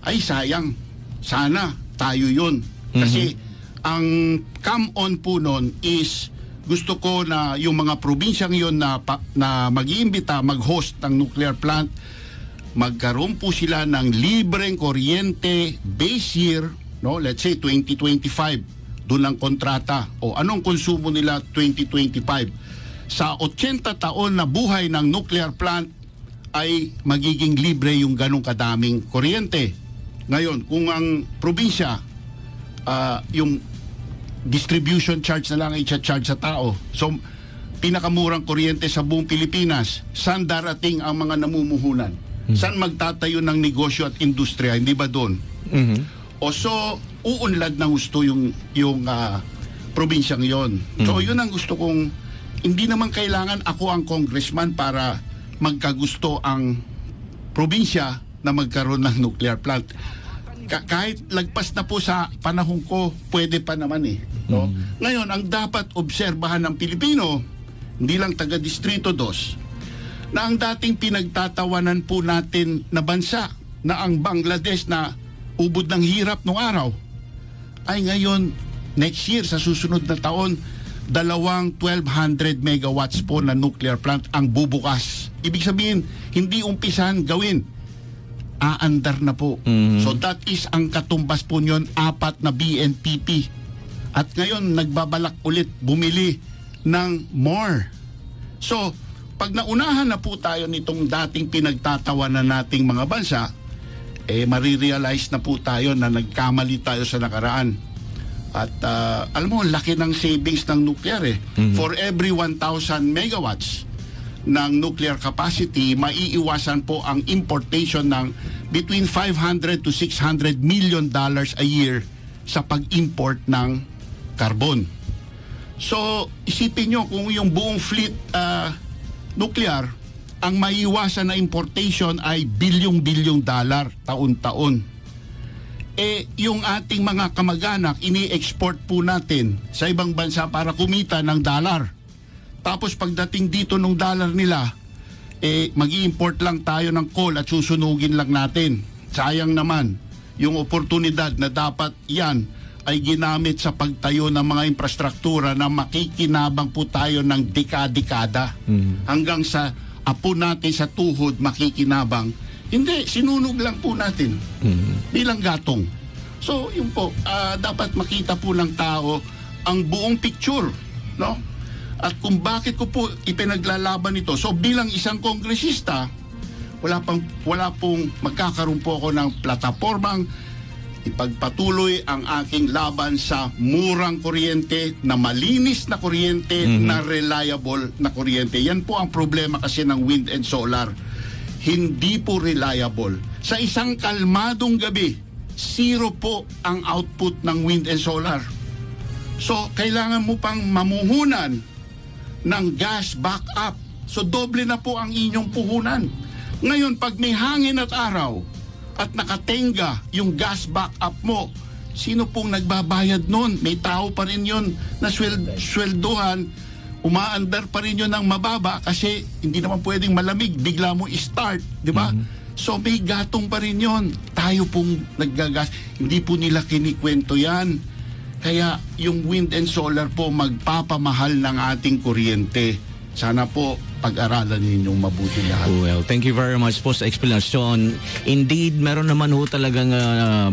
ay sayang, sana tayo yun. Kasi ang come on po nun is gusto ko na yung mga probinsyang yun na mag-iimbita, mag-host ng nuclear plant, magkaroon po sila ng libreng kuryente base year, no? Let's say 2025, doon ang kontrata. O anong konsumo nila 2025? Sa 80 taon na buhay ng nuclear plant ay magiging libre yung ganong kadaming kuryente. Ngayon, kung ang probinsya, yung distribution charge na lang ay charge sa tao. So, pinakamurang kuryente sa buong Pilipinas, saan darating ang mga namumuhunan? Saan magtatayo ng negosyo at industriya? Hindi ba doon? O so, uunlad na gusto yung probinsyang yon. So, yun ang gusto kong. Hindi naman kailangan ako ang congressman para magkagusto ang probinsya na magkaroon ng nuclear plant. Kahit lagpas na po sa panahon ko, pwede pa naman no? Ngayon, ang dapat obserbahan ng Pilipino, hindi lang taga Distrito 2, na ang dating pinagtatawanan po natin na bansa, na ang Bangladesh na ubod ng hirap nung araw, ay ngayon, next year, sa susunod na taon, 1,200 megawatts po na nuclear plant ang bubukas. Ibig sabihin, hindi umpisan gawin. Aandar na po. So that is ang katumbas po nyon, 4 na BNPP. At ngayon, nagbabalak ulit bumili ng more. So, pag naunahan na po tayo nitong dating pinagtatawanan nating mga bansa, marirealize na po tayo na nagkamali tayo sa nakaraan. At alam mo, laki ng savings ng nuclear For every 1,000 megawatts ng nuclear capacity, maiiwasan po ang importation ng between $500 to $600 million a year sa pag-import ng carbon. So, isipin nyo kung yung buong fleet nuclear, ang maiiwasan na importation ay bilyong-bilyong dollar taon-taon. Yung ating mga kamag-anak, ini-export po natin sa ibang bansa para kumita ng dollar. Tapos pagdating dito ng dollar nila, mag-i-import lang tayo ng coal at susunugin lang natin. Sayang naman yung oportunidad na dapat yan ay ginamit sa pagtayo ng mga infrastruktura na makikinabang po tayo ng dekada-dekada. Hanggang sa apo natin sa tuhod makikinabang. Hindi, sinunog lang po natin bilang gatong. So, yun po, dapat makita po ng tao ang buong picture, no? At kung bakit ko po ipinaglalaban ito. So, bilang isang kongresista, wala pong magkakaroon po ako ng platapormang ipagpatuloy ang aking laban sa murang kuryente, na malinis na kuryente, na reliable na kuryente. Yan po ang problema kasi ng wind and solar. Hindi po reliable. Sa isang kalmadong gabi, 0 po ang output ng wind and solar. So, kailangan mo pang mamuhunan ng gas backup. So, doble na po ang inyong puhunan. Ngayon, pag may hangin at araw at nakatenga yung gas backup mo, sino pong nagbabayad nun? May tao pa rin yun na swelduhan, umaandar pa rin yun ng mababa kasi hindi naman pwedeng malamig, bigla mo i-start, di ba? So may gatong pa rin yun. Tayo pong naggagas. Hindi po nila kinikwento yan. Kaya yung wind and solar po magpapamahal ng ating kuryente. Sana po pag-aralan ninyong mabuti lahat. Well, thank you very much po sa explanation. Indeed, meron naman ho talagang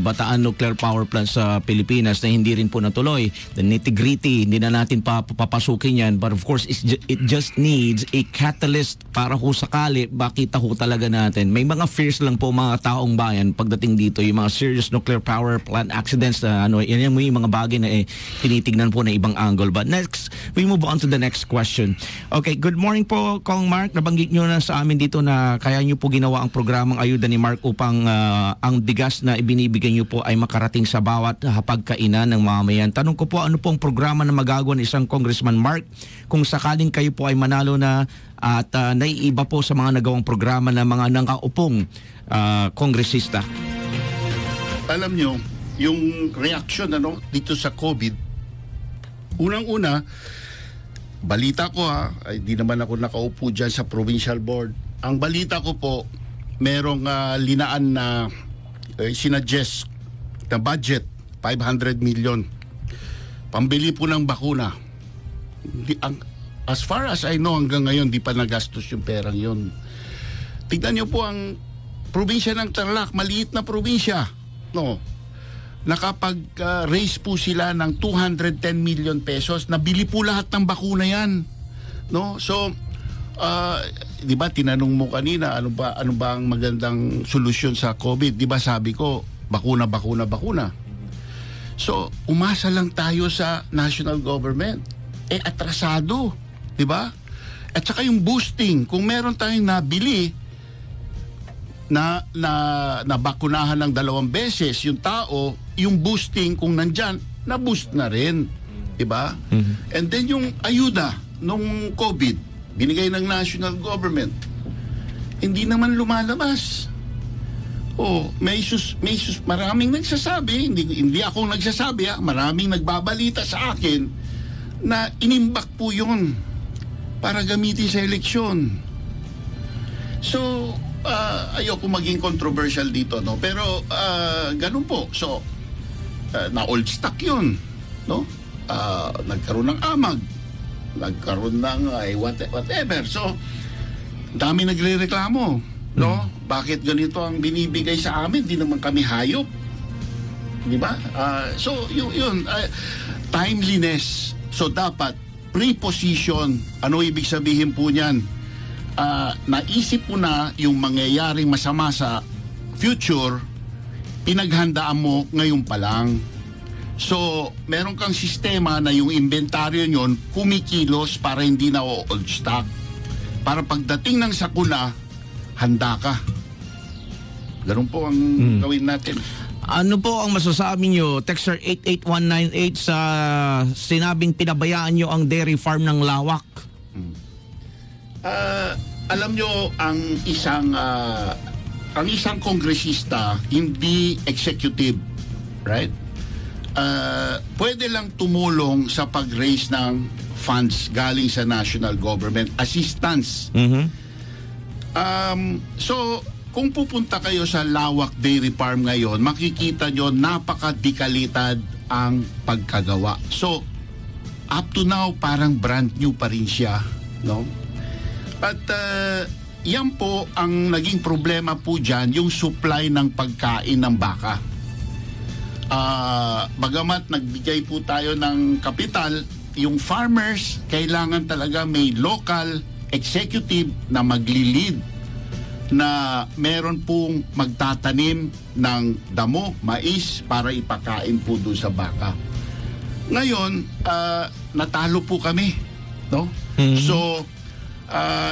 Bataan Nuclear Power Plant sa Pilipinas na hindi rin po natuloy. The nitty-gritty, hindi na natin papasukin yan. But of course, it just needs a catalyst para ho sakali makita ho talaga natin. May mga fears lang po mga taong bayan pagdating dito, yung mga serious nuclear power plant accidents na yan yung mga bagay na tinitignan po na ibang angle. But next, we move on to the next question. Okay, good morning po, Kong Mark. Nabanggit nyo na sa amin dito na kaya nyo po ginawa ang programang Ayuda ni Mark upang ang bigas na ibinibigay nyo po ay makarating sa bawat hapagkainan ng mamamayan. Tanong ko po, ano pong programa na magagawa ng isang Congressman Mark kung sakaling kayo po ay manalo na at naiiba po sa mga nagawang programa ng mga nangkaupong kongresista? Alam nyo, yung reaction dito sa COVID, unang-una, balita ko ay di naman ako nakaupo dyan sa provincial board. Ang balita ko po, merong linaan na sinuggest na budget, 500 million. Pambili po ng bakuna. As far as I know, hanggang ngayon, di pa nagastos yung perang yun. Tignan nyo po ang probinsya ng Tarlac, maliit na probinsya. No? Nakapag-raise po sila ng 210 million pesos. Nabili po lahat ng bakuna yan. No? So, di ba tinanong mo kanina, ano ba ang magandang solusyon sa COVID? Di ba sabi ko, bakuna. So, umasa lang tayo sa national government. Atrasado. Di ba? At saka yung boosting, kung meron tayong nabili na bakunahan ng 2 beses yung tao, yung boosting kung nandyan, na-boost na rin. Diba? Mm-hmm. And then yung ayuda nung COVID, binigay ng national government, hindi naman lumalabas. Maraming nagsasabi, hindi ako nagsasabi, maraming nagbabalita sa akin na inimbak po yun para gamitin sa eleksyon. So, ayoko maging controversial dito, no? Pero ganun po. So, na old stock yun, no? Nagkaroon ng amag, nagkaroon ng whatever. So, dami nagrereklamo, no? Bakit ganito ang binibigay sa amin? Di naman kami hayop. Di ba? So, yun timeliness. So, dapat preposition. Ano ibig sabihin po niyan? Naisip mo na yung mangyayaring masama sa future, pinaghandaan mo ngayon pa lang. So, meron kang sistema na yung inventaryo nyon kumikilos para hindi na old stock. Para pagdating ng sakuna, handa ka. Ganun po ang gawin natin. Ano po ang masasabi nyo, Texter 88198, sa sinabing pinabayaan nyo ang dairy farm ng Lawak? Alam nyo, ang isang kongresista, hindi executive, right? Pwede lang tumulong sa pag-raise ng funds galing sa national government, assistance. Mm-hmm. So, kung pupunta kayo sa Lawak Dairy Farm ngayon, makikita nyo napaka-dekalitad ang pagkagawa. So, up to now, parang brand new pa rin siya, no? At yan po ang naging problema po dyan, yung supply ng pagkain ng baka. Bagamat nagbigay po tayo ng kapital, yung farmers kailangan talaga may local executive na magli-lead, na meron pong magtatanim ng damo, mais, para ipakain po doon sa baka. Ngayon, natalo po kami, no? Mm-hmm. So,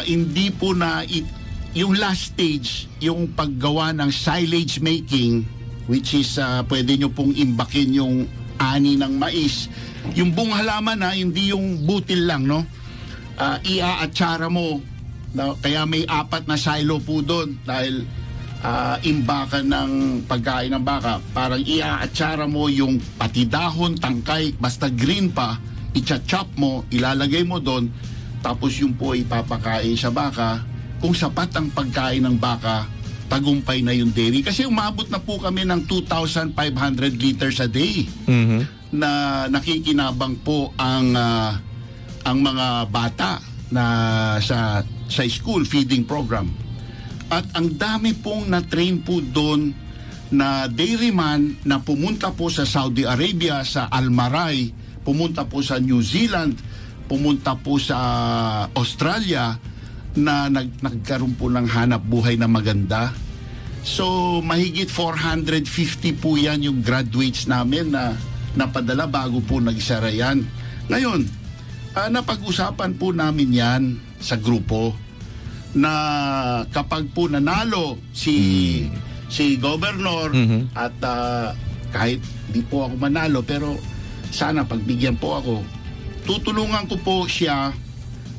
hindi po na yung last stage, yung paggawa ng silage making, which is pwede nyo pong imbakin yung ani ng mais. Yung buong halaman hindi yung butil lang, no? Iaatsara mo. Kaya may 4 na silo po doon dahil imbakan ng pagkain ng baka. Parang iaatsara mo yung pati dahon, tangkay, basta green pa, i-chop mo, ilalagay mo doon, tapos yung po ipapakain sa baka. Kung sapat ang pagkain ng baka, tagumpay na yung dairy. Kasi umabot na po kami ng 2,500 liters a day. Mm-hmm. na nakikinabang po ang mga bata na sa school feeding program. At ang dami pong na-train po doon na dairyman na pumunta po sa Saudi Arabia, sa Almaray, pumunta po sa New Zealand, pumunta po sa Australia, na nagkaroon po ng hanap buhay na maganda. So mahigit 450 po yan yung graduates namin na napadala bago po nagsara yan. Ngayon, napag-usapan po namin yan sa grupo na kapag po nanalo si Governor at kahit di po ako manalo, pero sana pagbigyan po ako, tutulungan ko po siya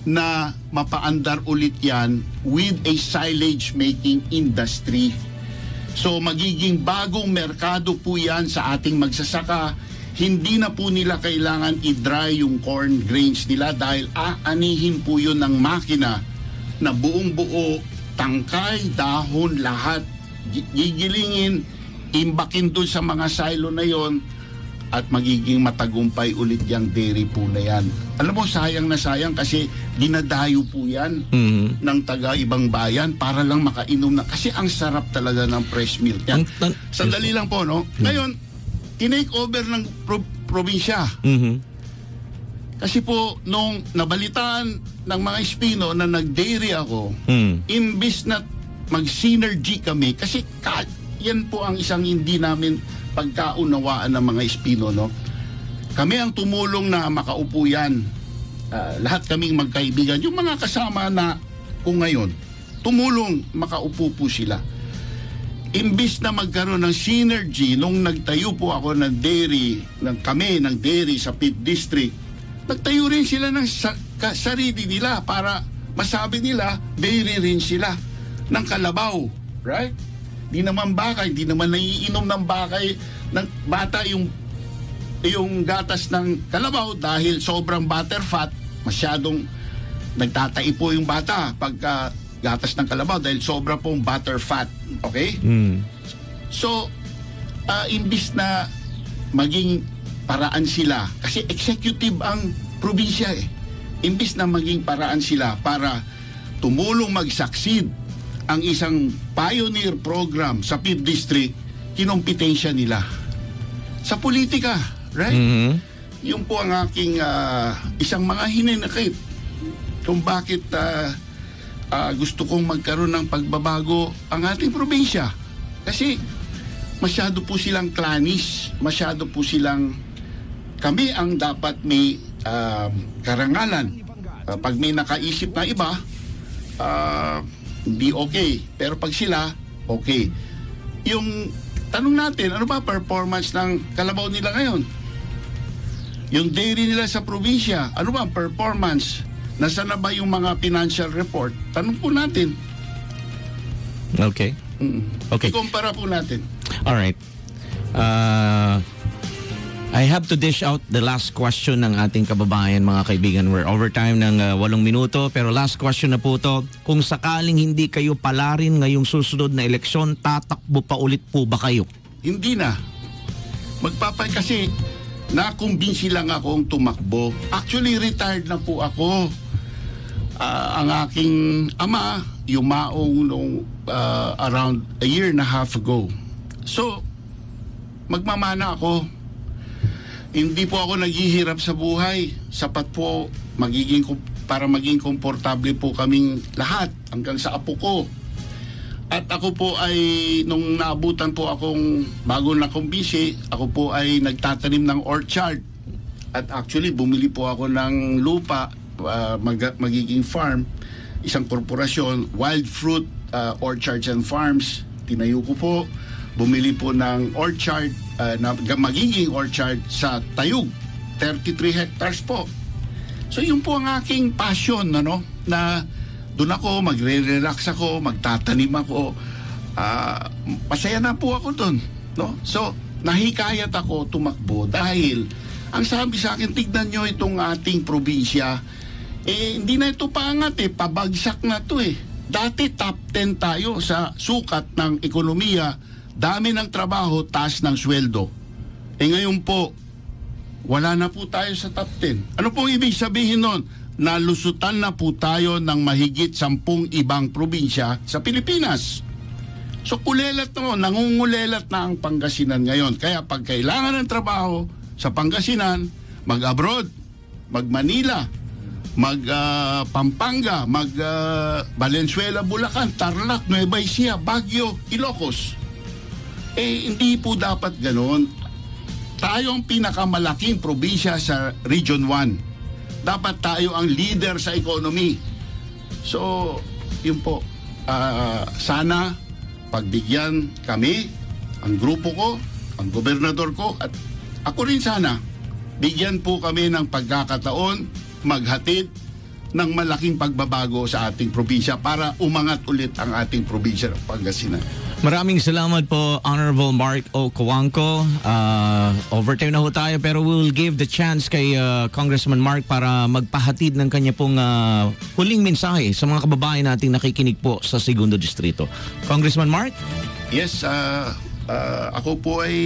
na mapaandar ulit yan with a silage making industry. So magiging bagong merkado po yan sa ating magsasaka. Hindi na po nila kailangan i-dry yung corn grains nila dahil aanihin po yun ng makina na buong buo, tangkay, dahon, lahat gigilingin, imbakin doon sa mga silo na yon at magiging matagumpay ulit yung dairy po na yan. Alam mo, sayang na sayang kasi dinadayo po yan ng taga-ibang bayan para lang makainom na. Kasi ang sarap talaga ng fresh milk yan. Sandali lang po, no? Ngayon, tinake over ng probinsya. Kasi po, nung nabalitaan ng mga Espino na nag-dairy ako, imbis na mag-synergy kami, kasi yan po ang isang hindi namin pagkaunawaan ng mga Espino, no? Kami ang tumulong na makaupo yan. Lahat kaming magkaibigan. Yung mga kasama na kung ngayon, tumulong makaupo po sila. Imbis na magkaroon ng synergy, nung nagtayo po ako ng dairy, kami ng dairy sa Pitt District, nagtayo rin sila ng sarili nila para masabi nila, dairy rin sila ng kalabaw. Right? Di naman bakay, di naman naiinom ng bakay ng bata yung gatas ng kalabaw dahil sobrang butter fat, masyadong nagtatai po yung bata pagka gatas ng kalabaw dahil sobra pong butter fat. Okay? So, imbis na maging paraan sila, kasi executive ang probinsya eh. Imbis na maging paraan sila para tumulong mag-succeed ang isang pioneer program sa Pitt District, kinompetensya nila sa politika, right? Yung po ang aking isang mga hinanakit kung bakit gusto kong magkaroon ng pagbabago ang ating probinsya. Kasi masyado po silang clanis, masyado po silang kami ang dapat may karangalan. Pag may nakaisip na iba, hindi okay. Pero pag sila, okay. Yung tanong natin, ano ba performance ng kalabaw nila ngayon? Yung dairy nila sa probinsya, ano ba performance? Nasaan na ba yung mga financial report? Tanong po natin. Okay. Okay. Ikumpara po natin. Alright. I have to dish out the last question ng ating kababayan, mga kaibigan. We're overtime ng 8 minuto, pero last question na po to. Kung sakaling hindi kayo palarin ngayong susunod na eleksyon, tatakbo pa ulit po ba kayo? Hindi na. Kasi nakumbinsi lang akong tumakbo. Actually, retired na po ako. Ang aking ama, yumaong nung around a year and a half ago. So, magmamana ako. Hindi po ako naghihirap sa buhay. Sapat po para maging komportable po kaming lahat hanggang sa apo ko. At ako po ay, nung naabutan po akong bago na kumbisi, ako po ay nagtatanim ng orchard. At actually, bumili po ako ng lupa, magiging farm, isang korporasyon, Wild Fruit Orchards and Farms. Tinayo ko po, bumili po ng orchard, na magiging orchard sa Tayug, 33 hectares po. So yun po ang aking passion, ano, na doon ako, magre-relax ako, magtatanim ako. Pasaya na po ako doon, no? So, nahikayat ako tumakbo dahil ang sabi sa akin, tignan nyo itong ating probinsya, hindi na ito paangat pabagsak na to Dati top 10 tayo sa sukat ng ekonomiya, dami ng trabaho, taas ng sweldo. Ngayon po, wala na po tayo sa top 10. Ano pong ibig sabihin nun? Nalusutan na po tayo ng mahigit 10 ibang probinsya sa Pilipinas. So kulelat na, nangungulelat na ang Pangasinan ngayon. Kaya pag kailangan ng trabaho sa Pangasinan, mag-abroad, mag-Manila, mag-Pampanga, mag-Valenzuela, Bulacan, Tarlac, Nueva Ecija, Baguio, Ilocos. Hindi po dapat ganoon. Tayo ang pinakamalaking probinsya sa Region 1. Dapat tayo ang leader sa economy. So, yun po. Sana pagbigyan kami, ang grupo ko, ang gobernador ko, at ako rin sana, bigyan po kami ng pagkakataon maghatid ng malaking pagbabago sa ating probinsya para umangat ulit ang ating probinsya ng Pangasinan. Maraming salamat po, Honorable Mark O. Cojuangco. Overtime na ho tayo pero we will give the chance kay Congressman Mark para magpahatid ng kanya pong huling mensahe sa mga kababayan nating nakikinig po sa Segundo Distrito. Congressman Mark? Yes, ako po ay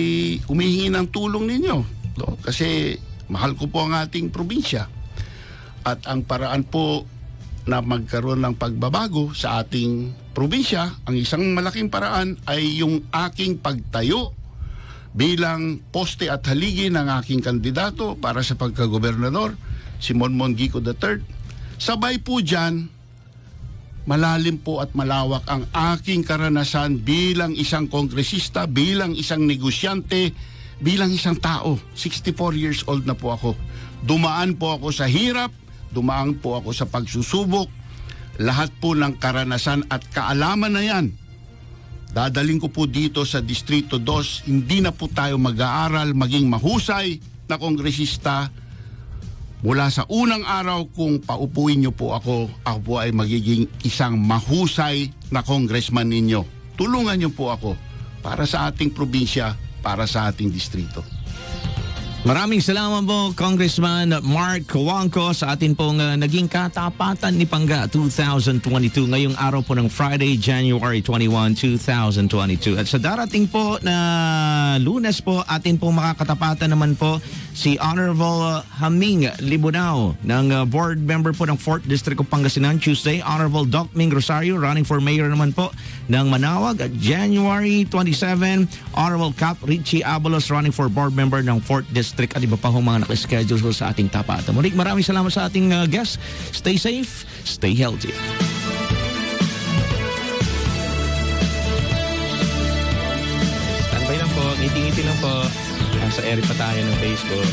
humihingi ng tulong ninyo. No? Kasi mahal ko po ang ating probinsya. At ang paraan po na magkaroon ng pagbabago sa ating probinsya, ang isang malaking paraan ay yung aking pagtayo bilang poste at haligi ng aking kandidato para sa pagkagobernador, si Monmon Gico III. Sabay po dyan, malalim po at malawak ang aking karanasan bilang isang kongresista, bilang isang negosyante, bilang isang tao. 64 years old na po ako. Dumaan po ako sa hirap, dumaan po ako sa pagsusubok. Lahat po ng karanasan at kaalaman na yan, dadaling ko po dito sa Distrito 2. Hindi na po tayo mag-aaral, maging mahusay na kongresista. Mula sa unang araw kung paupuin niyo po ako po ay magiging isang mahusay na congressman ninyo. Tulungan niyo po ako para sa ating probinsya, para sa ating distrito. Maraming salamat po, Congressman Mark Cojuangco, sa atin pong naging katapatan ni Pangga 2022 ngayong araw po ng Friday, January 21, 2022. At sa darating po na Lunes po, atin po makakatapatan naman po si Honorable Haming Libunao ng board member po ng 4th District of Pangasinan. Tuesday, Honorable Doc Ming Rosario running for mayor naman po ng Manaoag. At January 27, Honorable Cap Richie Abalos running for board member ng 4th District at iba pa hong mga nakaschedule sa ating tapatan. Muli, maraming salamat sa ating guests. Stay safe, stay healthy. Standby lang po, ngiti-ngiti lang po. Nasa area pa tayo ng Facebook.